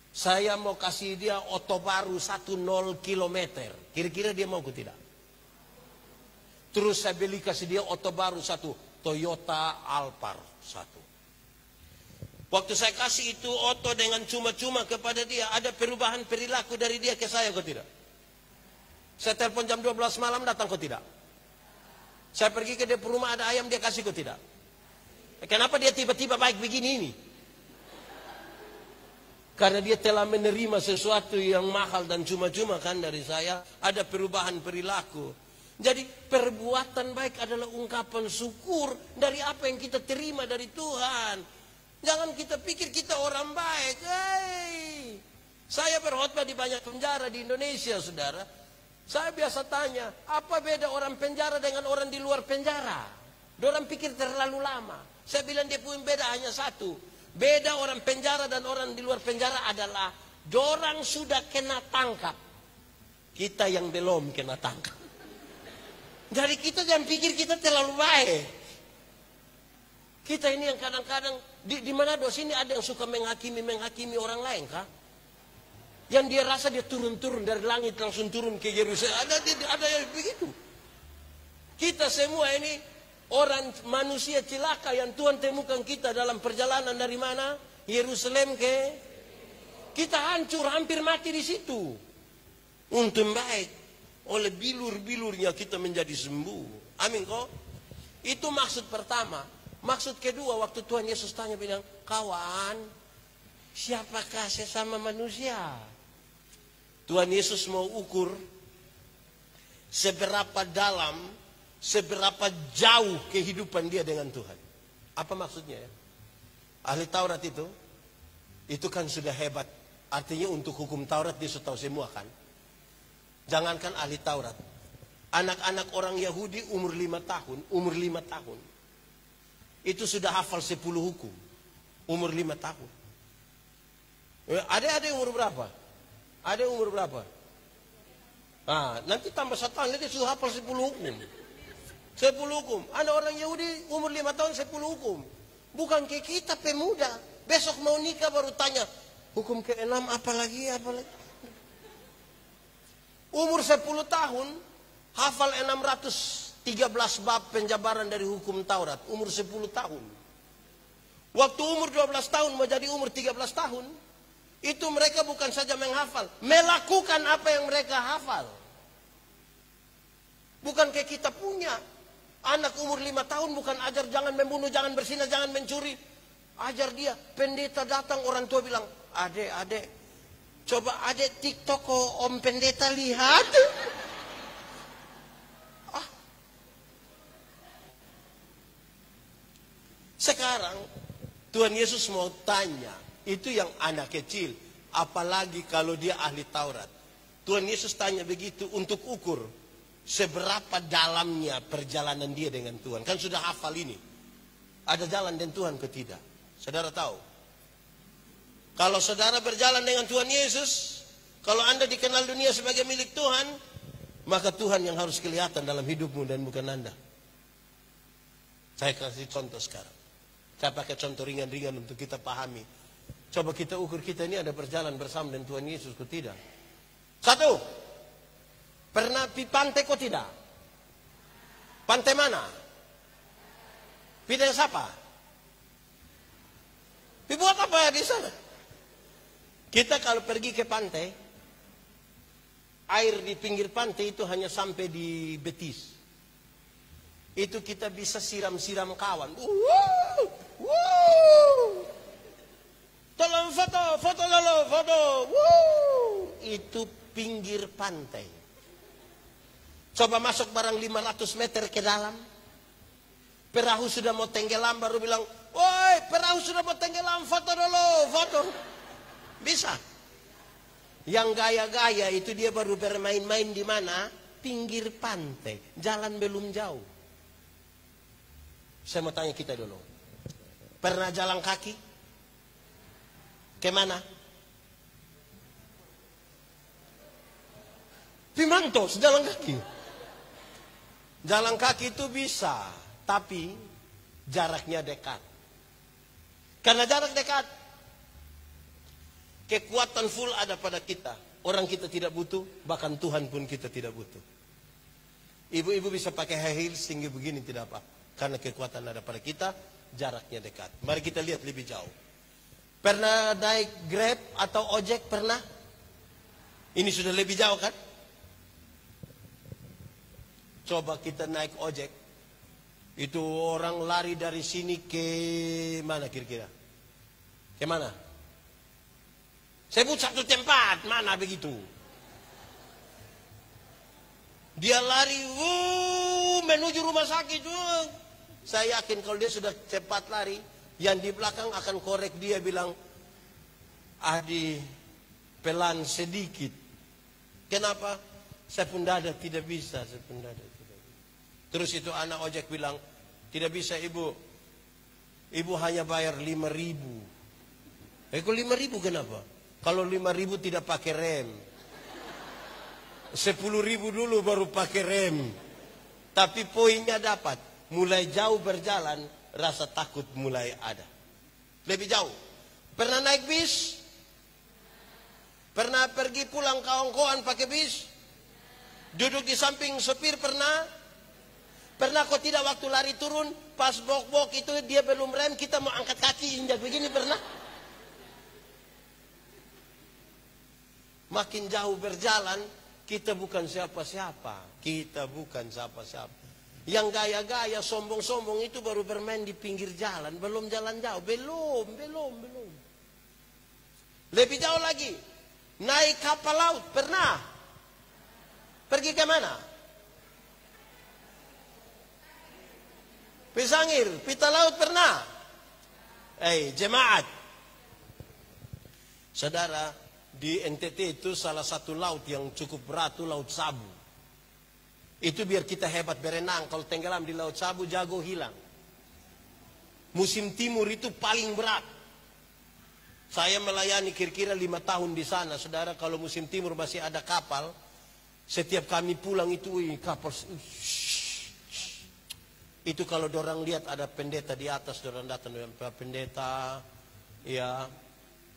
Saya mau kasih dia oto baru 10 kilometer. Kira-kira dia mau atau tidak? Terus saya beli kasih dia oto baru 1 Toyota Alphard 1. Waktu saya kasih itu oto dengan cuma-cuma kepada dia, ada perubahan perilaku dari dia ke saya atau tidak? Saya telepon jam 12 malam, datang kok tidak? Saya pergi ke dia rumah, ada ayam, dia kasih kok tidak? Kenapa dia tiba-tiba baik begini ini? Karena dia telah menerima sesuatu yang mahal dan cuma-cuma kan dari saya. Ada perubahan perilaku. Jadi perbuatan baik adalah ungkapan syukur dari apa yang kita terima dari Tuhan. Jangan kita pikir kita orang baik. Saya berkhotbah di banyak penjara di Indonesia, saudara. Saya biasa tanya, apa beda orang penjara dengan orang di luar penjara? Dorang pikir terlalu lama. Saya bilang dia punya beda hanya satu. Beda orang penjara dan orang di luar penjara adalah dorang sudah kena tangkap. Kita yang belum kena tangkap. Jadi kita jangan pikir kita terlalu baik. Kita ini yang kadang-kadang di Manado sini ada yang suka menghakimi orang lain kah? Yang dia rasa dia turun-turun dari langit langsung turun ke Yerusalem. Ada yang begitu. Kita semua ini orang manusia celaka yang Tuhan temukan kita dalam perjalanan dari mana? Yerusalem ke. Kita hancur, hampir mati di situ. Untung baik, oleh bilur-bilurnya kita menjadi sembuh. Amin kok. Itu maksud pertama. Maksud kedua, waktu Tuhan Yesus tanya bilang, kawan, siapakah sesama manusia? Tuhan Yesus mau ukur seberapa dalam, seberapa jauh kehidupan dia dengan Tuhan. Apa maksudnya ya? Ahli Taurat itu kan sudah hebat. Artinya untuk hukum Taurat dia sudah tahu semua kan. Jangankan ahli Taurat. Anak-anak orang Yahudi umur 5 tahun. Itu sudah hafal 10 hukum. Umur 5 tahun. Ada umur berapa? Ada umur berapa? Nanti tambah 1 tahun dia sudah hafal 10 hukum. 10 hukum. Ada orang Yahudi umur 5 tahun 10 hukum. Bukan kayak kita pemuda. Besok mau nikah baru tanya. Hukum ke-6 apalagi. Umur 10 tahun. Hafal 613 bab penjabaran dari hukum Taurat. Umur 10 tahun. Waktu umur 12 tahun mau jadi umur 13 tahun. Itu mereka bukan saja menghafal. Melakukan apa yang mereka hafal. Bukan kayak kita punya. Anak umur 5 tahun bukan ajar jangan membunuh, jangan berzina, jangan mencuri. Ajar dia. Pendeta datang orang tua bilang, adek, coba adek TikTok kok om pendeta lihat. Sekarang Tuhan Yesus mau tanya, itu yang anak kecil, apalagi kalau dia ahli Taurat. Tuhan Yesus tanya begitu untuk ukur seberapa dalamnya perjalanan dia dengan Tuhan. Kan sudah hafal ini. Ada jalan dengan Tuhan ke tidak? Saudara tahu? Kalau saudara berjalan dengan Tuhan Yesus, kalau Anda dikenal dunia sebagai milik Tuhan, maka Tuhan yang harus kelihatan dalam hidupmu dan bukan Anda. Saya kasih contoh sekarang. Saya pakai contoh ringan-ringan untuk kita pahami. Coba kita ukur kita ini ada berjalan bersama dengan Tuhan Yesus atau tidak. 1. Pernah pi pantai kok tidak? Pantai mana? Pindah siapa? Dibuat apa ya di sana? Kita kalau pergi ke pantai, air di pinggir pantai itu hanya sampai di betis. Itu kita bisa siram-siram kawan. Tolong foto dulu, foto. Itu pinggir pantai. Coba masuk barang 500 meter ke dalam. Perahu sudah mau tenggelam, baru bilang, woi perahu sudah mau tenggelam, foto dulu, foto. Bisa. Yang gaya-gaya itu dia baru bermain-main di mana? Pinggir pantai. Jalan belum jauh. Saya mau tanya kita dulu. Pernah jalan kaki? Kemana? Pimantos, jalan kaki. Jalan kaki itu bisa, tapi jaraknya dekat. Karena jarak dekat, kekuatan full ada pada kita. Orang kita tidak butuh, bahkan Tuhan pun kita tidak butuh. Ibu-ibu bisa pakai high heels tinggi begini tidak apa. Karena kekuatan ada pada kita, jaraknya dekat. Mari kita lihat lebih jauh. Pernah naik Grab atau ojek? Pernah? Ini sudah lebih jauh kan? Coba kita naik ojek. Itu orang lari dari sini ke mana kira-kira? Ke mana? Sebut satu tempat, mana begitu? Dia lari menuju rumah sakit. Saya yakin kalau dia sudah cepat lari, yang di belakang akan korek dia bilang, Adi pelan sedikit. Kenapa? Saya pun dada tidak bisa, saya pun dada tidak bisa. Terus itu anak ojek bilang, tidak bisa ibu. Ibu hanya bayar 5.000. Kok 5.000 kenapa? Kalau 5.000 tidak pakai rem. 10.000 dulu baru pakai rem. Tapi poinnya dapat. Mulai jauh berjalan, rasa takut mulai ada. Lebih jauh. Pernah naik bis? Pernah pergi pulang kawan-kawan pakai bis? Duduk di samping sopir pernah? Pernah kok tidak waktu lari turun, pas bok-bok itu dia belum rem, kita mau angkat kaki injak begini pernah? Makin jauh berjalan, kita bukan siapa-siapa. Kita bukan siapa-siapa. Yang gaya-gaya, sombong-sombong itu baru bermain di pinggir jalan. Belum jalan jauh. Belum. Lebih jauh lagi. Naik kapal laut. Pernah? Pergi ke mana? Pisangir. Pita laut pernah? Jemaat. Saudara, di NTT itu salah satu laut yang cukup berat itu Laut Sabu. Itu biar kita hebat berenang. Kalau tenggelam di Laut Sabu, jago hilang. Musim timur itu paling berat. Saya melayani kira-kira 5 tahun di sana. Saudara, kalau musim timur masih ada kapal. Setiap kami pulang itu, kapal. Itu kalau dorang lihat ada pendeta di atas, dorang datang dengan pendeta. Ya,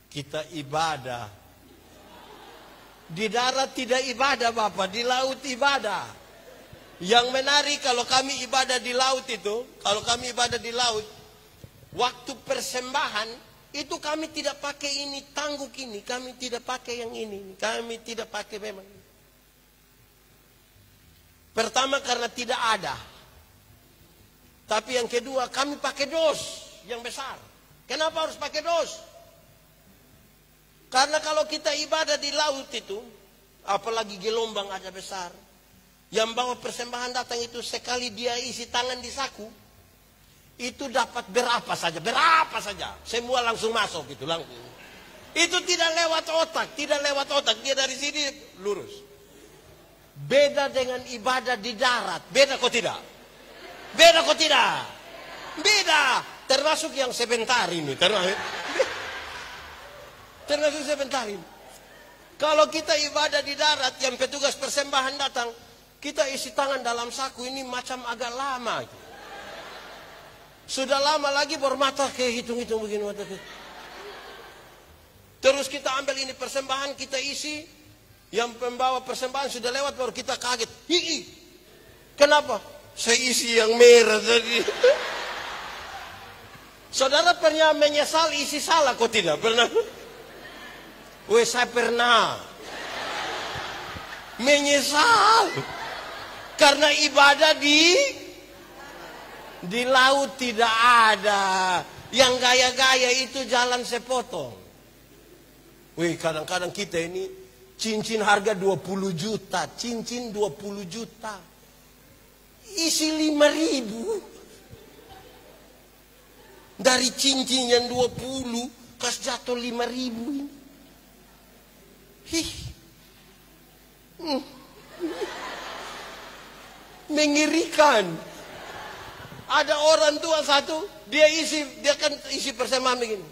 kita ibadah. Di darat tidak ibadah Bapak, di laut ibadah. Yang menarik kalau kami ibadah di laut itu, waktu persembahan itu kami tidak pakai ini, tangguk ini, kami tidak pakai yang ini, kami tidak pakai memang. Pertama karena tidak ada. Tapi yang kedua kami pakai dos yang besar. Kenapa harus pakai dos? Karena kalau kita ibadah di laut itu, apalagi gelombang ada besar, yang bawa persembahan datang itu sekali dia isi tangan di saku, itu dapat berapa saja, semua langsung masuk gitu langsung. Itu tidak lewat otak, dia dari sini lurus. Beda dengan ibadah di darat, beda kok tidak? Beda, termasuk yang sebentar ini, termasuk sebentar ini. Kalau kita ibadah di darat, yang petugas persembahan datang, kita isi tangan dalam saku ini macam agak lama. Sudah lama lagi baru mata kayak hitung-hitung begini mata. Terus kita ambil ini persembahan, kita isi, yang pembawa persembahan sudah lewat baru kita kaget. Kenapa? Saya isi yang merah tadi. Saudara pernah menyesal isi salah, kok tidak pernah? Saya pernah menyesal karena ibadah di laut tidak ada. Yang gaya-gaya itu jalan sepotong. Kadang-kadang kita ini cincin harga 20 juta, cincin 20 juta. Isi 5.000. Dari cincin yang 20 kas jatuh 5.000. Mengerikan. Ada orang tua satu, dia kan isi persembahan begini.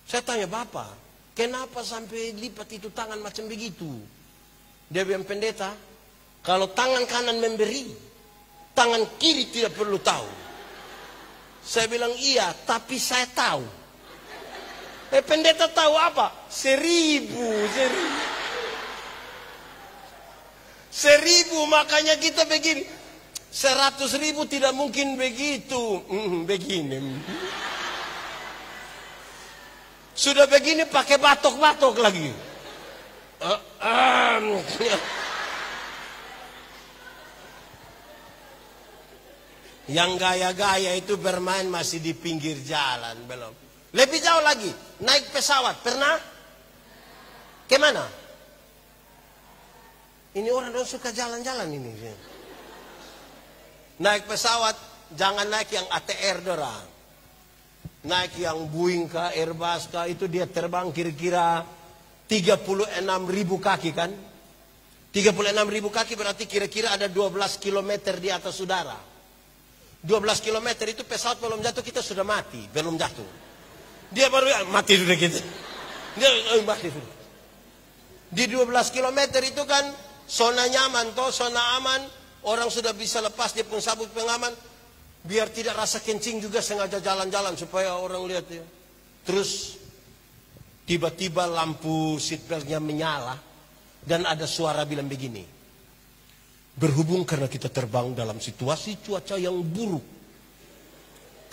Saya tanya, Bapak, kenapa sampai lipat itu tangan macam begitu? Dia bilang, pendeta, kalau tangan kanan memberi, tangan kiri tidak perlu tahu. Saya bilang, iya, tapi saya tahu. Pendeta tahu apa? 1.000, makanya kita begini. 100.000 tidak mungkin begitu. Begini. Sudah begini pakai batok-batok lagi. Yang gaya-gaya itu bermain masih di pinggir jalan, belum. Lebih jauh lagi, naik pesawat. Pernah? Kemana? Ini orang suka jalan-jalan ini. Naik pesawat, jangan naik yang ATR dorang. Naik yang Boeing kah, Airbus kah, itu dia terbang kira-kira 36.000 kaki kan. 36.000 kaki berarti kira-kira ada 12 km di atas udara. 12 km itu pesawat belum jatuh, kita sudah mati, belum jatuh. Dia baru mati sudah kita. Dia mati sudah. Di 12 km itu kan zona nyaman toh, zona aman. Orang sudah bisa lepas dia pun sabuk pengaman. Biar tidak rasa kencing juga sengaja jalan-jalan supaya orang lihat ya. Terus tiba-tiba lampu seatbeltnya menyala dan ada suara bilang begini. Berhubung karena kita terbang dalam situasi cuaca yang buruk,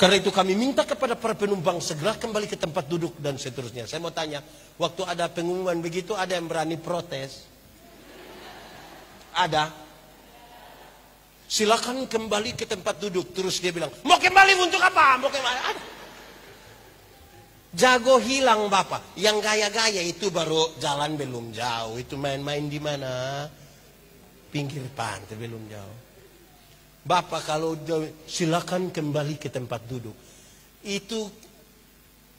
karena itu kami minta kepada para penumpang segera kembali ke tempat duduk dan seterusnya. Saya mau tanya, waktu ada pengumuman begitu ada yang berani protes? Ada? Silakan kembali ke tempat duduk. Terus dia bilang, mau kembali untuk apa? Mau kembali? Ada. Jago hilang Bapak. Yang gaya-gaya itu baru jalan belum jauh. Itu main-main di mana? Pinggir pantai belum jauh. Bapak kalau silakan kembali ke tempat duduk. Itu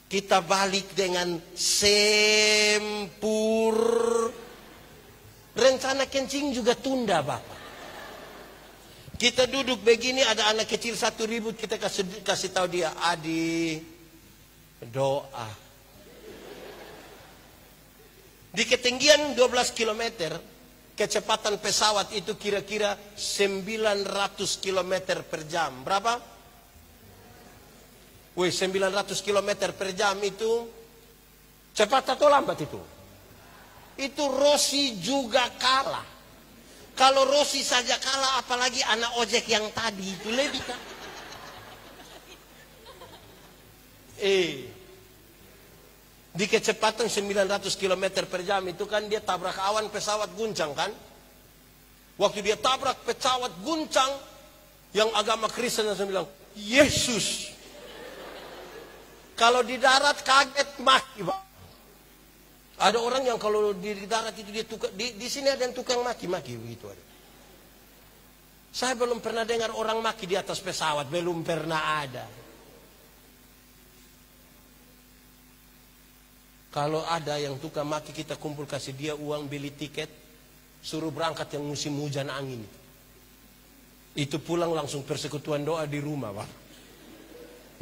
kita balik dengan sempur. Rencana kencing juga tunda Bapak. Kita duduk begini, ada anak kecil 1 ribut, kita kasih tahu dia, Adi, doa. Di ketinggian 12 km, kecepatan pesawat itu kira-kira 900 km per jam. Berapa? 900 km per jam itu cepat atau lambat itu? Itu Rossi juga kalah. Kalau Rossi saja kalah, apalagi anak ojek yang tadi itu lebih kan? Di kecepatan 900 km per jam itu kan dia tabrak awan, pesawat guncang kan? Waktu dia tabrak pesawat guncang, yang agama Kristen langsung bilang, Yesus. Kalau di darat kaget mati Pak. Ada orang yang kalau di darat itu dia di sini ada yang tukang maki-maki begitu ada. Saya belum pernah dengar orang maki di atas pesawat, belum pernah ada. Kalau ada yang tukang maki, kita kumpul kasih dia uang beli tiket, suruh berangkat yang musim hujan angin. Itu pulang langsung persekutuan doa di rumah Pak.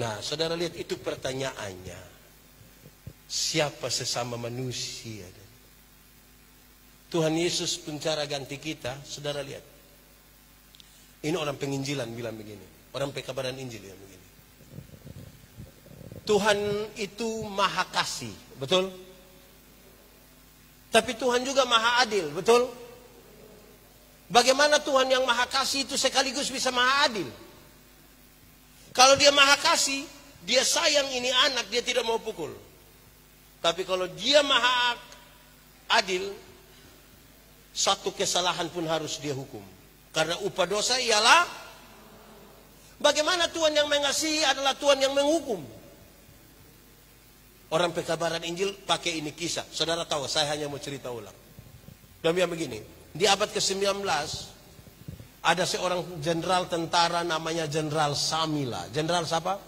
Nah saudara lihat itu pertanyaannya. Siapa sesama manusia? Tuhan Yesus pencara ganti kita. Saudara lihat. Ini orang penginjilan bilang begini. Orang pekabaran Injil bilang begini. Tuhan itu maha kasih. Betul? Tapi Tuhan juga maha adil. Betul? Bagaimana Tuhan yang maha kasih itu sekaligus bisa maha adil? Kalau dia maha kasih, dia sayang ini anak, dia tidak mau pukul. Tapi kalau dia maha adil, satu kesalahan pun harus dia hukum. Karena upah dosa ialah, bagaimana Tuhan yang mengasihi adalah Tuhan yang menghukum. Orang pekabaran Injil pakai ini kisah. Saudara tahu, saya hanya mau cerita ulang. Demikian begini, di abad ke-19 ada seorang jenderal tentara namanya Jenderal Samila. Jenderal siapa?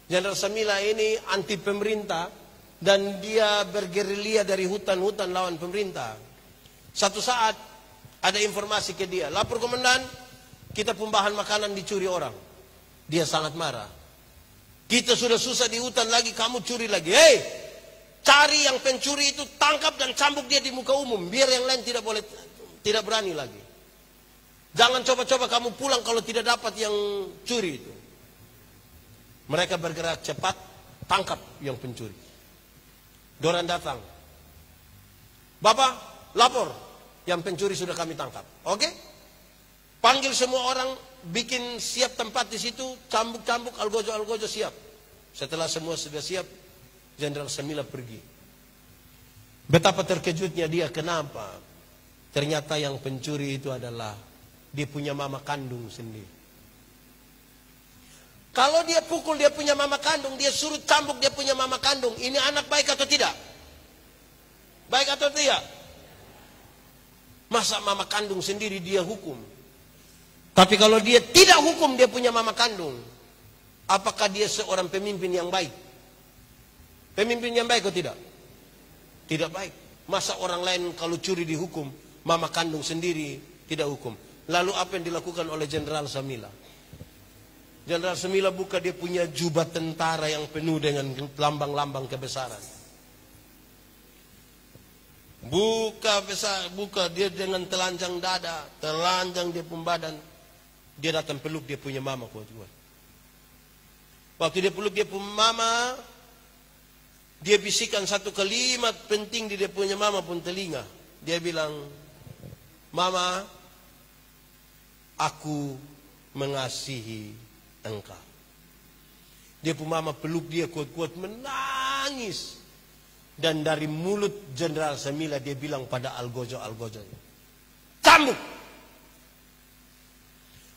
Jenderal Samila ini anti pemerintah dan dia bergerilya dari hutan-hutan lawan pemerintah. Satu saat ada informasi ke dia, lapor komandan, kita pembahan makanan dicuri orang. Dia sangat marah. Kita sudah susah di hutan lagi, kamu curi lagi. Hei, cari yang pencuri itu, tangkap dan cambuk dia di muka umum, biar yang lain tidak berani lagi. Jangan coba-coba kamu pulang kalau tidak dapat yang curi itu. Mereka bergerak cepat, tangkap yang pencuri. Doran datang, Bapak lapor, yang pencuri sudah kami tangkap. Oke? Panggil semua orang, bikin siap tempat di situ, cambuk-cambuk, algojo-algojo siap. Setelah semua sudah siap, Jenderal Samila pergi. Betapa terkejutnya dia, kenapa? Ternyata yang pencuri itu adalah dia punya mama kandung sendiri. Kalau dia pukul dia punya mama kandung, dia suruh cambuk dia punya mama kandung, ini anak baik atau tidak? Baik atau tidak? Masa mama kandung sendiri dia hukum? Tapi kalau dia tidak hukum dia punya mama kandung, apakah dia seorang pemimpin yang baik? Pemimpin yang baik atau tidak? Tidak baik. Masa orang lain kalau curi dihukum, mama kandung sendiri tidak hukum? Lalu apa yang dilakukan oleh Jenderal Samila? Jenderal Samila buka dia punya jubah tentara yang penuh dengan lambang-lambang kebesaran. Buka dia dengan telanjang dada, telanjang dia pun badan. Dia datang peluk dia punya mama kuat-kuat. Waktu dia peluk dia punya mama, dia bisikan satu kalimat penting di dia punya mama pun telinga. Dia bilang, Mama, aku mengasihi engkau. Dia pun mama peluk dia kuat-kuat menangis. Dan dari mulut Jenderal Samila dia bilang pada algojo-algojo, cambuk.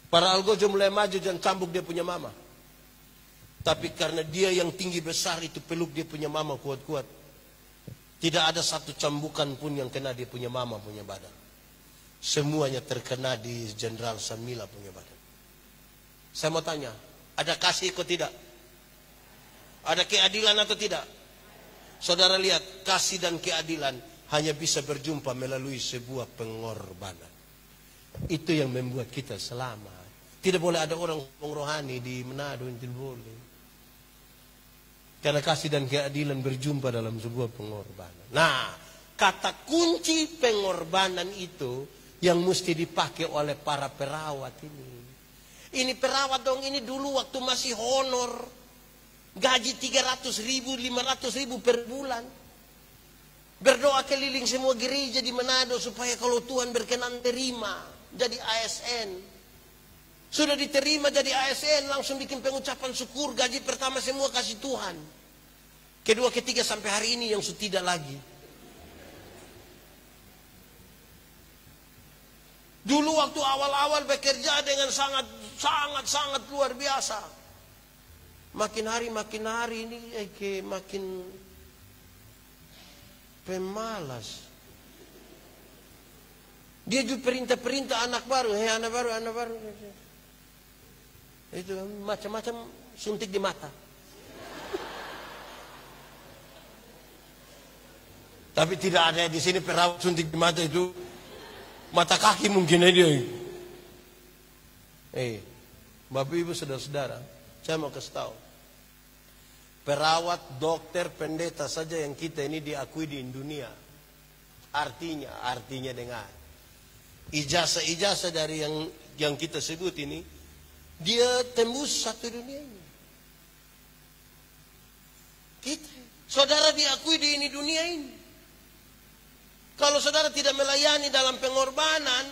Para algojo mulai maju dan cambuk dia punya mama. Tapi karena dia yang tinggi besar itu peluk dia punya mama kuat-kuat, tidak ada satu cambukan pun yang kena dia punya mama punya badan. Semuanya terkena di Jenderal Samila punya badan. Saya mau tanya, ada kasih atau tidak? Ada keadilan atau tidak? Saudara lihat, kasih dan keadilan hanya bisa berjumpa melalui sebuah pengorbanan. Itu yang membuat kita selamat. Tidak boleh ada orang rohani di Manado, tidak boleh. Karena kasih dan keadilan berjumpa dalam sebuah pengorbanan. Nah, kata kunci pengorbanan itu yang mesti dipakai oleh para perawat ini. Ini perawat dong, ini dulu waktu masih honor, gaji 300.000, 500.000 per bulan. Berdoa keliling semua gereja di Manado supaya kalau Tuhan berkenan terima jadi ASN. Sudah diterima jadi ASN, langsung bikin pengucapan syukur, gaji pertama semua kasih Tuhan. Kedua, ketiga sampai hari ini yang sudah tidak lagi. Dulu waktu awal-awal bekerja dengan sangat luar biasa. Makin hari ini makin pemalas. Dia juga perintah anak baru, anak baru. Itu macam-macam suntik di mata. Tapi tidak ada di sini perawat suntik di mata itu. Mata kaki mungkin aja. Bapak Ibu saudara-saudara, saya mau kasih tahu. Perawat, dokter, pendeta saja yang kita ini diakui di dunia. Artinya dengar. Ijazah dari yang kita sebut ini, dia tembus satu dunia ini. Kita, saudara diakui di dunia ini. Kalau saudara tidak melayani dalam pengorbanan,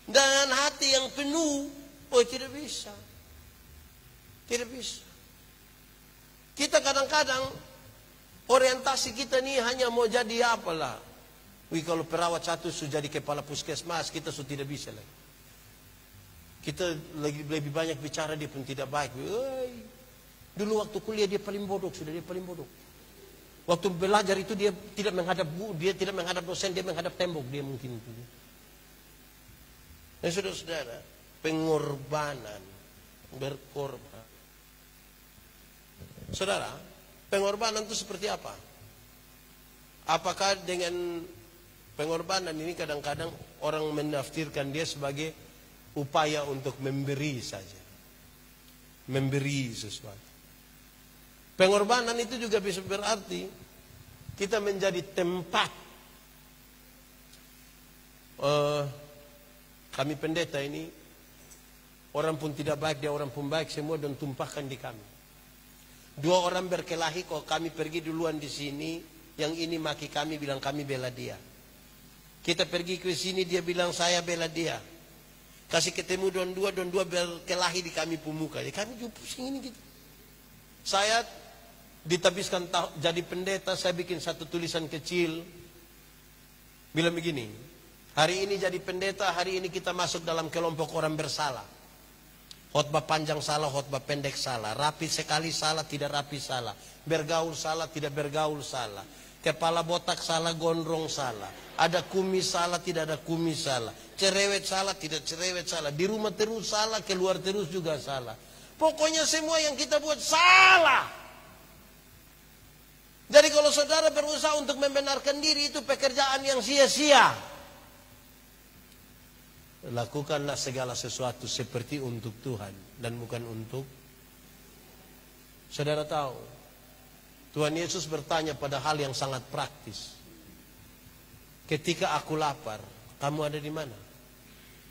dengan hati yang penuh. Oh, tidak bisa. Tidak bisa. Kita kadang-kadang orientasi kita nih hanya mau jadi apalah. Wih, kalau perawat satu sudah jadi kepala puskesmas, kita sudah tidak bisa lagi. Kita lebih banyak bicara, dia pun tidak baik. Wih, dulu waktu kuliah dia paling bodoh, sudah dia paling bodoh. Waktu belajar itu dia tidak menghadap dosen, dia menghadap tembok, dia mungkin itu. Dan saudara-saudara, pengorbanan, berkorban. Saudara, pengorbanan itu seperti apa? Apakah dengan pengorbanan ini kadang-kadang orang menafsirkan dia sebagai upaya untuk memberi saja. Memberi sesuatu. Pengorbanan itu juga bisa berarti kita menjadi tempat. Kami pendeta ini, orang pun tidak baik, dia orang pun baik, semua dan tumpahkan di kami. Dua orang berkelahi, kok kami pergi duluan di sini, yang ini maki kami, bilang kami bela dia. Kita pergi ke sini, dia bilang saya bela dia. Kasih ketemu don dua berkelahi di kami pemuka. Ya, kami juga pusing ini gitu. Saya ditabiskan jadi pendeta, saya bikin satu tulisan kecil bilang begini, hari ini jadi pendeta, hari ini kita masuk dalam kelompok orang bersalah. Khotbah panjang salah, khotbah pendek salah, rapi sekali salah, tidak rapi salah, bergaul salah, tidak bergaul salah, kepala botak salah, gondrong salah, ada kumis salah, tidak ada kumis salah, cerewet salah, tidak cerewet salah, di rumah terus salah, keluar terus juga salah. Pokoknya semua yang kita buat salah. Jadi kalau saudara berusaha untuk membenarkan diri, itu pekerjaan yang sia-sia. Lakukanlah segala sesuatu seperti untuk Tuhan dan bukan untuk. Saudara tahu, Tuhan Yesus bertanya pada hal yang sangat praktis. Ketika aku lapar, kamu ada di mana?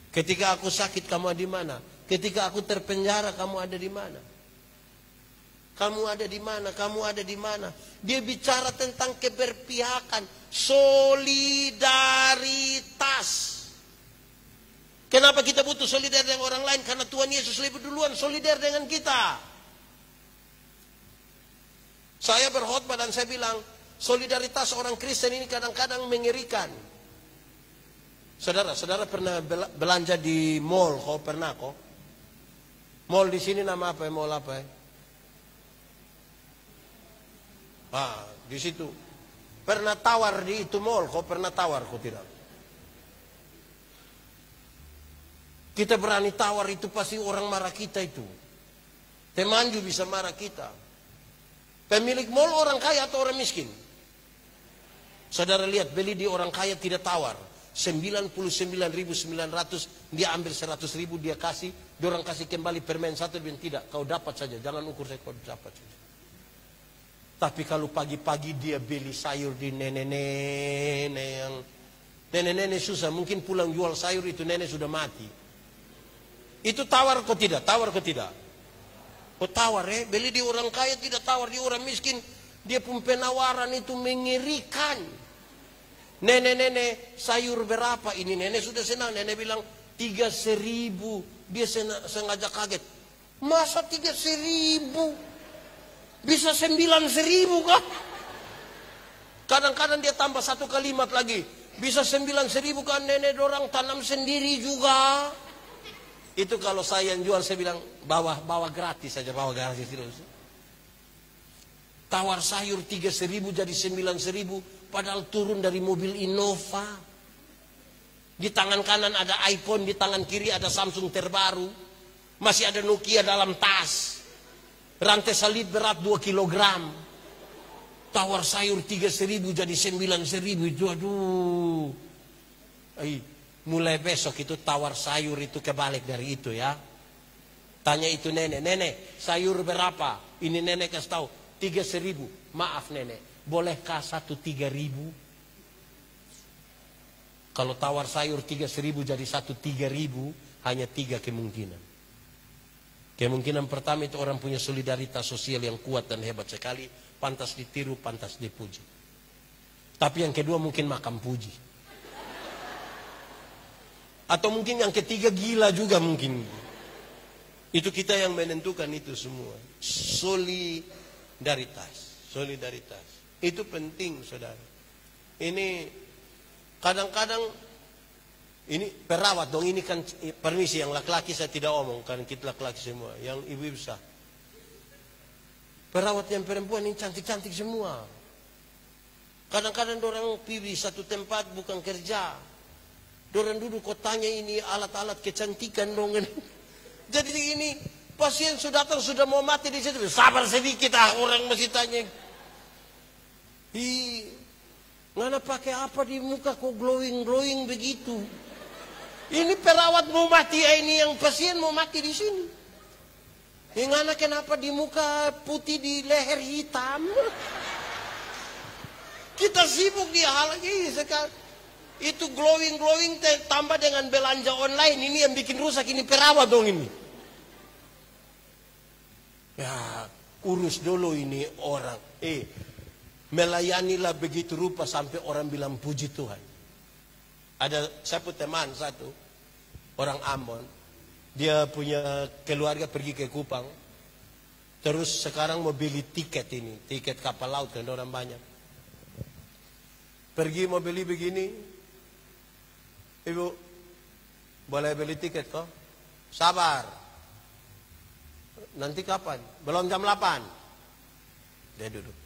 Ketika aku sakit, kamu ada di mana? Ketika aku terpenjara, kamu ada di mana? Kamu ada di mana? Kamu ada di mana? Dia bicara tentang keberpihakan, solidaritas. Kenapa kita butuh solidar dengan orang lain? Karena Tuhan Yesus lebih duluan solidar dengan kita. Saya berkhotbah dan saya bilang, solidaritas orang Kristen ini kadang-kadang mengerikan. Saudara pernah belanja di mall? Kau pernah kok? Mall di sini nama apa? Mall apa? Di situ. Pernah tawar di itu mall? Kau pernah tawar? Kau tidak? Kita berani tawar, itu pasti orang marah kita itu. Temanju bisa marah kita. Pemilik mall orang kaya atau orang miskin? Saudara lihat, beli di orang kaya tidak tawar. 99.900, dia ambil 100.000, dia kasih, dia orang kasih kembali permen satu, dia tidak, kau dapat saja, jangan ukur saya, kau dapat saja. Tapi kalau pagi-pagi dia beli sayur di nenek-nenek yang nenek-nenek susah, mungkin pulang jual sayur itu nenek sudah mati. Itu tawar kok tidak? Tawar kok tidak? Oh tawar beli di orang kaya tidak tawar, di orang miskin dia pun penawaran itu mengerikan. Nenek-nenek sayur berapa? Ini nenek sudah senang, nenek bilang 3.000. Dia sengaja kaget. Masa 3.000? Bisa 9.000 kah? Kadang-kadang dia tambah satu kalimat lagi. Bisa 9.000 kan, nenek dorang tanam sendiri juga. Itu kalau saya yang jual, saya bilang bawa gratis saja, bawa gratis terus. Tawar sayur 3.000 jadi 9.000, padahal turun dari mobil Innova. Di tangan kanan ada iPhone, di tangan kiri ada Samsung terbaru. Masih ada Nokia dalam tas. Rantai salib berat 2 kilogram. Tawar sayur 3.000 jadi 9.000 itu, aduh. Mulai besok itu tawar sayur itu kebalik dari itu ya. Tanya itu nenek sayur berapa? Ini nenek kasih tahu 3.000. Maaf nenek, bolehkah 1 3.000? Kalau tawar sayur 3.000 jadi 3.000, hanya 3 kemungkinan. Kemungkinan pertama itu orang punya solidaritas sosial yang kuat dan hebat sekali, pantas ditiru, pantas dipuji. Tapi yang kedua mungkin makam puji. Atau mungkin yang ketiga gila juga mungkin. Itu kita yang menentukan itu semua. Solidaritas. Itu penting, saudara. Ini kadang-kadang ini perawat dong, ini kan permisi yang laki-laki saya tidak omong karena kita laki-laki semua, yang ibu-ibu sah. Perawat yang perempuan ini cantik-cantik semua. Kadang-kadang orang pilih satu tempat bukan kerja. Orang duduk kotanya ini alat-alat kecantikan dong. Jadi ini pasien sudah datang sudah mau mati di situ. Sabar sedikit orang masih tanya. Ngana pakai apa di muka kok glowing begitu? Ini perawat mau mati, ini yang pasien mau mati di sini. Ngana kenapa di muka putih di leher hitam? Kita sibuk di hal ini sekarang. Itu glowing tambah dengan belanja online ini yang bikin rusak, ini perawat dong ini. Ya, urus dulu ini orang. Melayanilah begitu rupa sampai orang bilang puji Tuhan. Saya punya teman satu, orang Ambon. Dia punya keluarga pergi ke Kupang. Terus sekarang mau beli tiket ini, tiket kapal laut kan orang banyak. Pergi mau beli begini. Ibu, boleh beli tiket kok? Sabar. Nanti kapan? Belum jam 8. Dia duduk.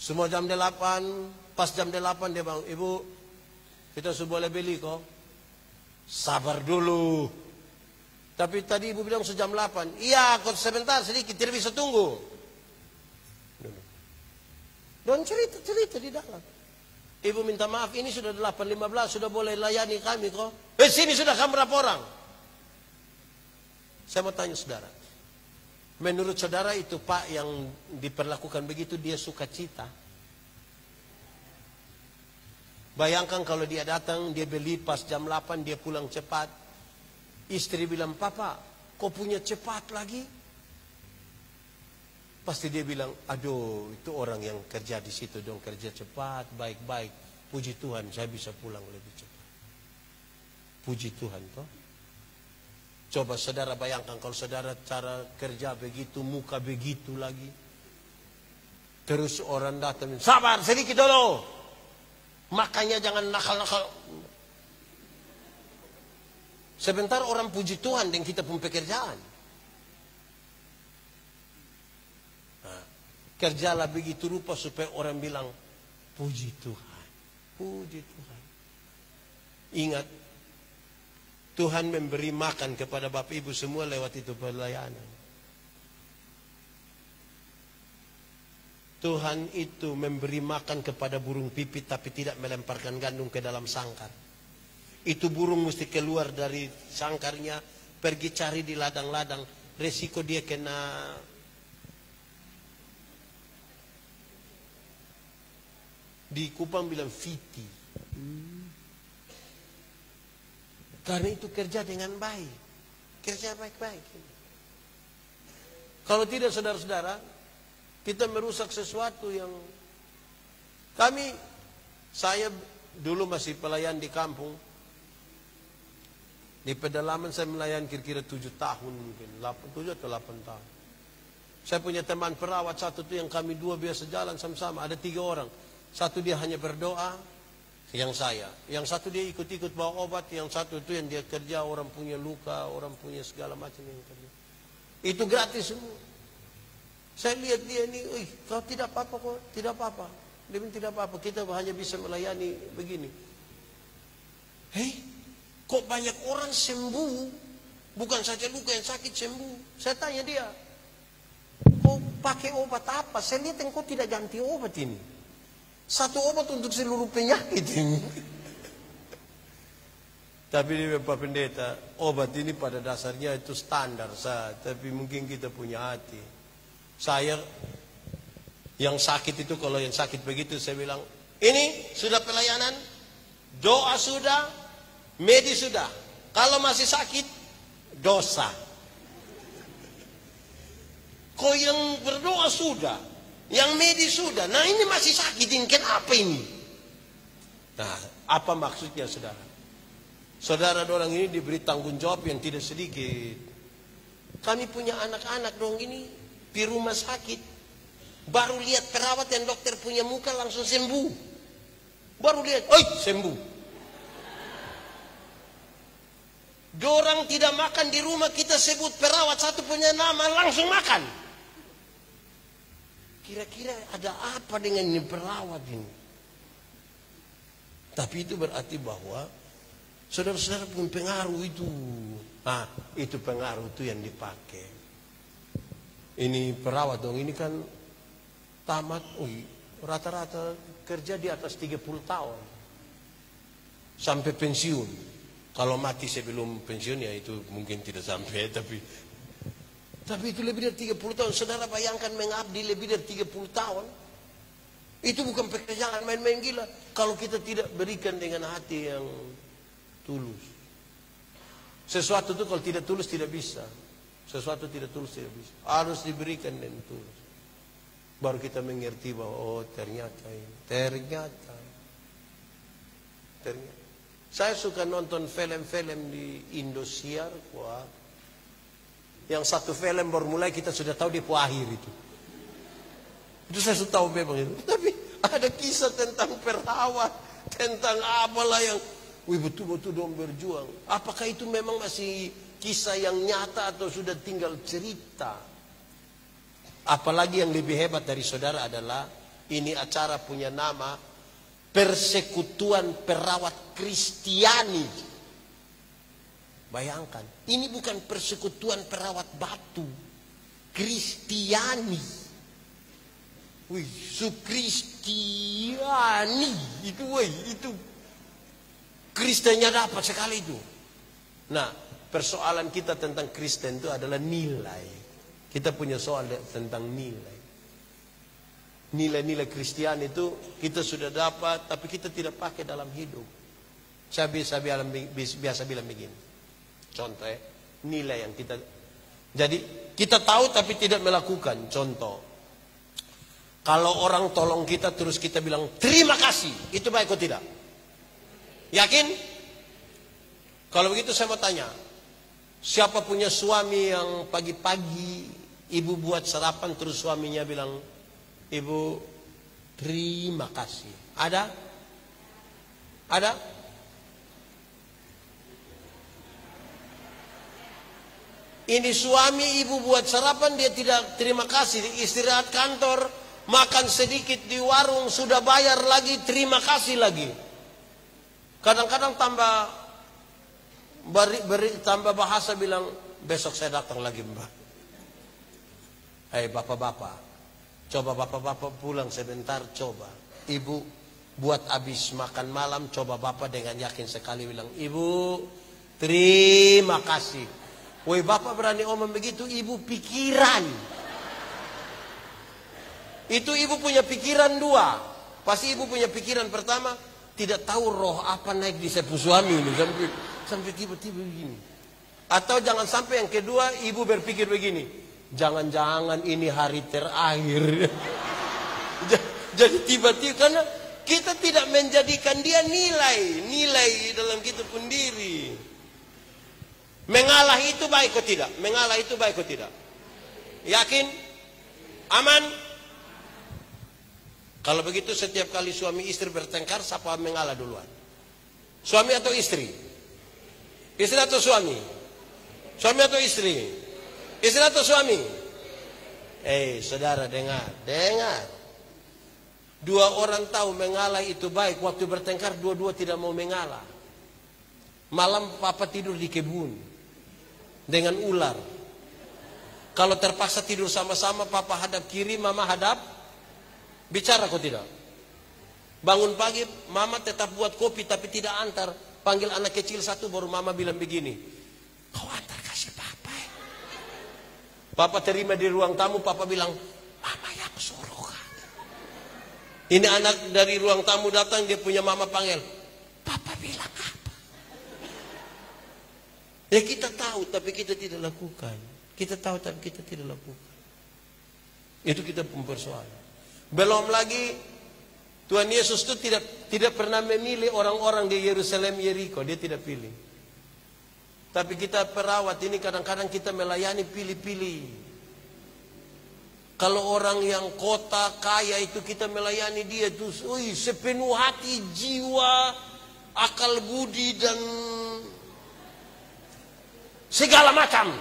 Semua jam 8, pas jam 8 dia bilang, Ibu, kita sudah boleh beli kok? Sabar dulu. Tapi tadi ibu bilang sejam 8. Iya, kok sebentar sedikit, tidak bisa tunggu. Dan cerita di dalam. Ibu minta maaf, ini sudah 8.15, sudah boleh layani kami kok. Sini sudah kamu berapa orang? Saya mau tanya saudara. Menurut saudara itu Pak yang diperlakukan begitu dia sukacita? Bayangkan kalau dia datang, dia beli pas jam 8, dia pulang cepat. Istri bilang, Papa, kok punya cepat lagi? Pasti dia bilang, aduh itu orang yang kerja di situ dong, kerja cepat, baik-baik. Puji Tuhan, saya bisa pulang lebih cepat. Puji Tuhan toh. Coba saudara bayangkan kalau saudara cara kerja begitu, muka begitu lagi. Terus orang datang, sabar sedikit dulu. Makanya jangan nakal-nakal. Sebentar orang puji Tuhan dengan kita pun pekerjaan. Kerjalah begitu rupa supaya orang bilang, puji Tuhan, puji Tuhan. Ingat, Tuhan memberi makan kepada Bapak Ibu semua lewat itu pelayanan. Tuhan itu memberi makan kepada burung pipit tapi tidak melemparkan gandum ke dalam sangkar. Itu burung mesti keluar dari sangkarnya, pergi cari di ladang-ladang, resiko dia kena di Kupang bilang fiti. Karena itu kerja dengan baik. Kerja baik-baik. Kalau tidak saudara-saudara, kita merusak sesuatu yang saya dulu masih pelayan di kampung. Di pedalaman saya melayan kira-kira 7 tahun mungkin, 7 atau 8 tahun. Saya punya teman perawat satu tuh yang kami dua biasa jalan sama-sama, ada 3 orang. Satu dia hanya berdoa, yang saya. Yang satu dia ikut-ikut bawa obat, yang satu itu yang dia kerja, orang punya luka, orang punya segala macam yang kerja. Itu gratis semua. Saya lihat dia ini, kau tidak apa-apa kok, tidak apa-apa. Dia bilang tidak apa-apa, kita hanya bisa melayani begini. Kok banyak orang sembuh, bukan saja luka yang sakit sembuh. Saya tanya dia, kau pakai obat apa? Saya lihat engkau tidak ganti obat ini. Satu obat untuk seluruh penyakit ini. Tapi Pak Pendeta, obat ini pada dasarnya itu standar saja. Tapi mungkin kita punya hati. Saya yang sakit itu, kalau yang sakit begitu saya bilang, ini sudah pelayanan, doa sudah, medis sudah. Kalau masih sakit, dosa. Kau yang berdoa sudah, yang medis sudah, nah ini masih sakitin, kenapa ini? Nah, apa maksudnya saudara? Saudara dorang ini diberi tanggung jawab yang tidak sedikit. Kami punya anak-anak dong ini di rumah sakit. Baru lihat perawat dan dokter punya muka langsung sembuh. Baru lihat, oi sembuh. Dorang tidak makan di rumah, kita sebut perawat satu punya nama langsung makan. Kira-kira ada apa dengan ini perawat ini? Tapi itu berarti bahwa saudara-saudara punya pengaruh itu. Nah, itu pengaruh itu yang dipakai. Ini perawat dong, ini kan tamat, rata-rata kerja di atas 30 tahun. Sampai pensiun. Kalau mati sebelum pensiun ya itu mungkin tidak sampai, tapi itu lebih dari 30 tahun. Saudara bayangkan mengabdi lebih dari 30 tahun. Itu bukan pekerjaan main-main gila. Kalau kita tidak berikan dengan hati yang tulus. Sesuatu itu kalau tidak tulus tidak bisa. Sesuatu tidak tulus tidak bisa. Harus diberikan dengan tulus. Baru kita mengerti bahwa oh ternyata ini. Ternyata. Saya suka nonton film-film di Indosiar. Wah. Yang satu film baru mulai kita sudah tahu di akhir itu. Itu saya sudah tahu memang itu. Tapi ada kisah tentang perawat. Tentang apalah yang betul-betul dong berjuang. Apakah itu memang masih kisah yang nyata atau sudah tinggal cerita? Apalagi yang lebih hebat dari saudara adalah ini acara punya nama Persekutuan Perawat Kristiani. Bayangkan, ini bukan persekutuan perawat batu, Kristiani. Wih, Kristiani itu Kristennya dapat sekali itu. Nah, persoalan kita tentang Kristen itu adalah nilai. Kita punya soal tentang nilai. Nilai-nilai Kristian itu kita sudah dapat, tapi kita tidak pakai dalam hidup. Saya biasa bilang begini. Contoh nilai yang kita. Jadi kita tahu tapi tidak melakukan. Contoh, kalau orang tolong kita terus kita bilang terima kasih, itu baik atau tidak? Yakin? Kalau begitu saya mau tanya, siapa punya suami yang pagi-pagi ibu buat sarapan terus suaminya bilang, ibu terima kasih. Ada? Ada? Ini suami ibu buat sarapan dia tidak terima kasih. Istirahat kantor, makan sedikit di warung sudah bayar lagi terima kasih lagi. Kadang-kadang tambah bahasa bilang besok saya datang lagi mbak. Hei bapak-bapak, coba bapak-bapak pulang sebentar coba. Ibu buat habis makan malam, coba bapak dengan yakin sekali bilang ibu terima kasih. Woi bapak berani ngomong begitu, ibu pikiran. Itu ibu punya pikiran dua. Pasti ibu punya pikiran pertama, tidak tahu roh apa naik di sepu suami ini sampai tiba-tiba begini. Atau jangan sampai yang kedua ibu berpikir begini, jangan-jangan ini hari terakhir. Jadi tiba-tiba karena kita tidak menjadikan dia nilai dalam kita pun diri. Mengalah itu baik atau tidak? Mengalah itu baik atau tidak? Yakin? Aman? Kalau begitu setiap kali suami istri bertengkar, siapa mengalah duluan? Suami atau istri? Istri atau suami? Suami atau istri? Istri atau suami? Saudara dengar. Dua orang tahu mengalah itu baik. Waktu bertengkar dua-dua tidak mau mengalah. Malam papa tidur di kebun dengan ular. Kalau terpaksa tidur sama-sama, papa hadap kiri, mama hadap. Bicara kok tidak? Bangun pagi, mama tetap buat kopi tapi tidak antar. Panggil anak kecil satu, baru mama bilang begini, kau antar kasih papa. Papa terima di ruang tamu, papa bilang, mama yang suruh. Ini anak dari ruang tamu datang, dia punya mama panggil, papa bilang apa? Ya kita tahu tapi kita tidak lakukan. Kita tahu tapi kita tidak lakukan. Itu kita persoalan. Belum lagi Tuhan Yesus itu tidak pernah memilih orang-orang di Yerusalem Yeriko, dia tidak pilih. Tapi kita perawat ini kadang-kadang kita melayani pilih-pilih. Kalau orang yang kota kaya itu kita melayani dia tuh, sepenuh hati, jiwa, akal budi dan segala macam.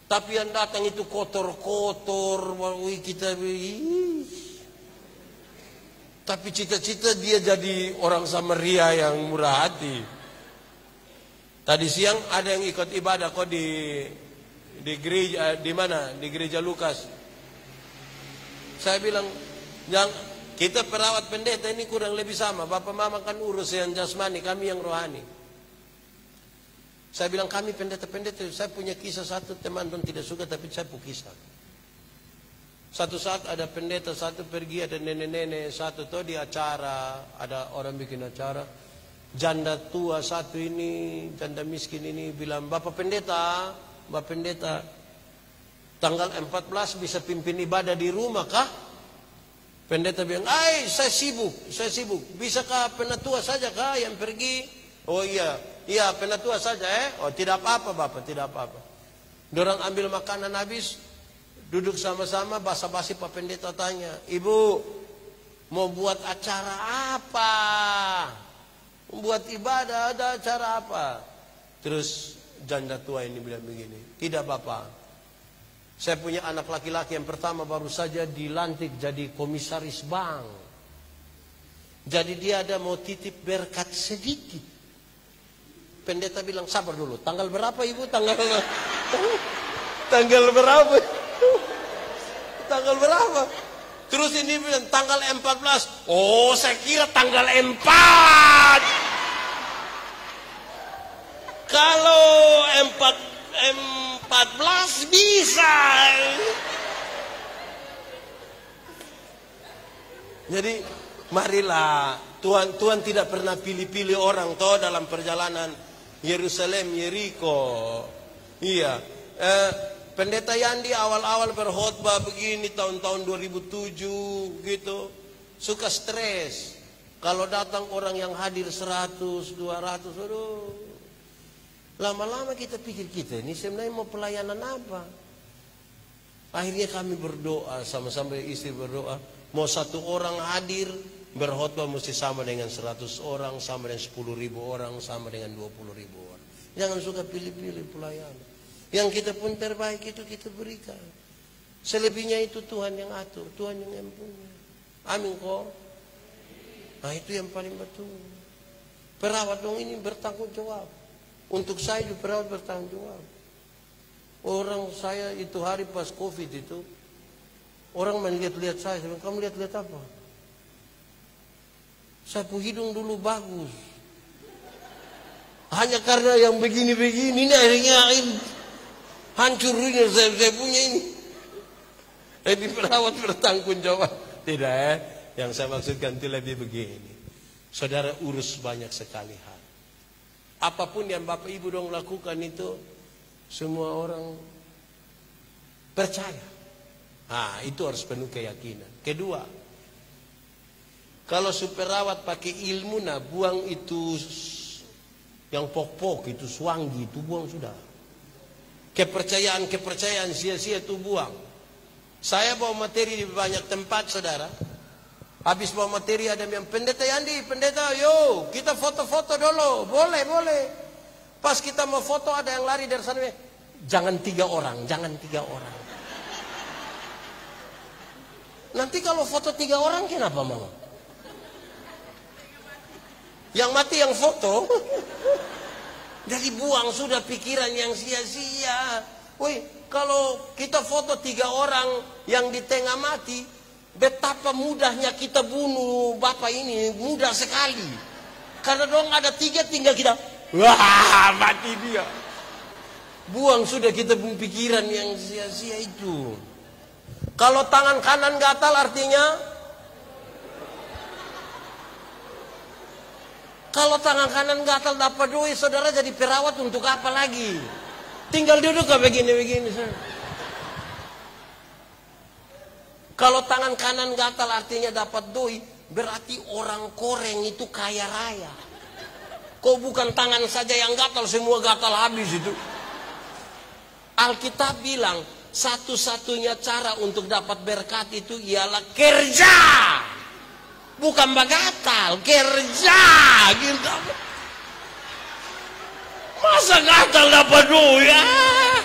Tapi yang datang itu kotor-kotor, kita tapi cita-cita dia jadi orang Samaria yang murah hati. Tadi siang ada yang ikut ibadah kok di gereja, di mana? Di gereja Lukas. Saya bilang, kita perawat pendeta ini kurang lebih sama. Bapak mama kan urus yang jasmani, kami yang rohani. Saya bilang kami pendeta-pendeta, saya punya kisah satu teman don tidak suka tapi saya punya kisah. Satu saat ada pendeta satu pergi, ada nenek-nenek satu tuh di acara, ada orang bikin acara. Janda tua satu ini, janda miskin ini bilang, Bapak pendeta, tanggal 14 bisa pimpin ibadah di rumah kah? Pendeta bilang, saya sibuk. Bisakah penatua saja kah yang pergi? Oh iya, penatua saja Oh tidak apa-apa Bapak, tidak apa-apa. Dorang ambil makanan habis, duduk sama-sama, basa-basi Pak Pendeta tanya, Ibu, mau buat acara apa? Buat ibadah, ada acara apa? Terus janda tua ini bilang begini, tidak Bapak, saya punya anak laki-laki yang pertama baru saja dilantik jadi komisaris bank. Jadi dia ada mau titip berkat sedikit. Pendeta bilang, sabar dulu, tanggal berapa Ibu? Tanggal berapa? Tanggal berapa? Terus ini bilang tanggal 14. Oh, saya kira tanggal 4. Kalau 14 bisa. Jadi marilah, Tuhan tidak pernah pilih-pilih orang toh dalam perjalanan Yerusalem, Yeriko. Iya. Pendeta Yandi awal-awal berkhotbah begini tahun-tahun 2007 gitu, suka stres. Kalau datang orang yang hadir 100, 200, aduh. Lama-lama kita pikir kita ini sebenarnya mau pelayanan apa? Akhirnya kami berdoa, sama-sama istri berdoa, mau 1 orang hadir berkhotbah mesti sama dengan 100 orang, sama dengan 10.000 orang, sama dengan 20.000 orang. Jangan suka pilih-pilih pelayanan. Yang kita pun terbaik itu kita berikan. Selebihnya itu Tuhan yang atur, Tuhan yang punya. Amin kok. Nah itu yang paling betul. Perawat dong ini bertanggung jawab. Untuk saya juga perawat bertanggung jawab. Orang saya itu hari pas COVID itu, orang melihat-lihat saya bilang, kamu lihat-lihat apa? Sapu hidung dulu bagus. Hanya karena yang begini-begini ini akhirnya hancur ini saya punya ini. Jadi perawat bertanggung jawab. Tidak Yang saya maksudkan itu lebih begini. Saudara urus banyak sekali hal. Apapun yang Bapak Ibu dong lakukan itu, semua orang percaya. Nah, itu harus penuh keyakinan. Kedua, kalau superawat pakai ilmu, nah buang itu yang pok-pok, itu suanggi, itu buang sudah. Kepercayaan sia-sia itu buang. Saya bawa materi di banyak tempat, saudara. Habis bawa materi ada yang pendeta Yandi, pendeta, yo kita foto-foto dulu, boleh. Pas kita mau foto ada yang lari dari sana, jangan 3 orang. Nanti kalau foto 3 orang kenapa mau? Yang mati yang foto. Jadi buang sudah pikiran yang sia-sia. Woi, kalau kita foto 3 orang yang di tengah mati, betapa mudahnya kita bunuh Bapak ini, mudah sekali. Karena dong ada 3 tinggal kita, wah mati dia. Buang sudah kita pikiran yang sia-sia itu. Kalau tangan kanan gatal artinya, kalau tangan kanan gatal dapat duit, saudara jadi perawat untuk apa lagi? Tinggal duduk kayak begini-begini. Kalau tangan kanan gatal artinya dapat doi, berarti orang Koreng itu kaya raya. Kok bukan tangan saja yang gatal, semua gatal habis itu. Alkitab bilang satu-satunya cara untuk dapat berkat itu ialah kerja. Bukan bagatal, kerja gitu. Masa gatal dapat duit?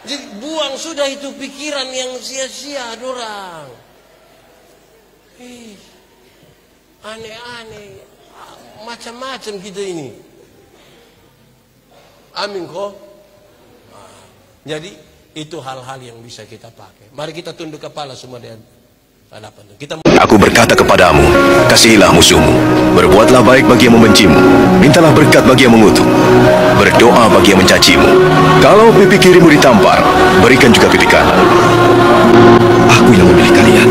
Jadi buang sudah itu pikiran yang sia-sia dorang. Aneh-aneh, macam-macam kita ini. Amin kok. Jadi itu hal-hal yang bisa kita pakai. Mari kita tunduk kepala semua di hadapan. Aku berkata kepadamu, kasihilah musuhmu, berbuatlah baik bagi yang membencimu, mintalah berkat bagi yang mengutuk, berdoa bagi yang mencacimu. Kalau pipi kirimu ditampar, berikan juga pipi kanan. Aku yang memilih kalian.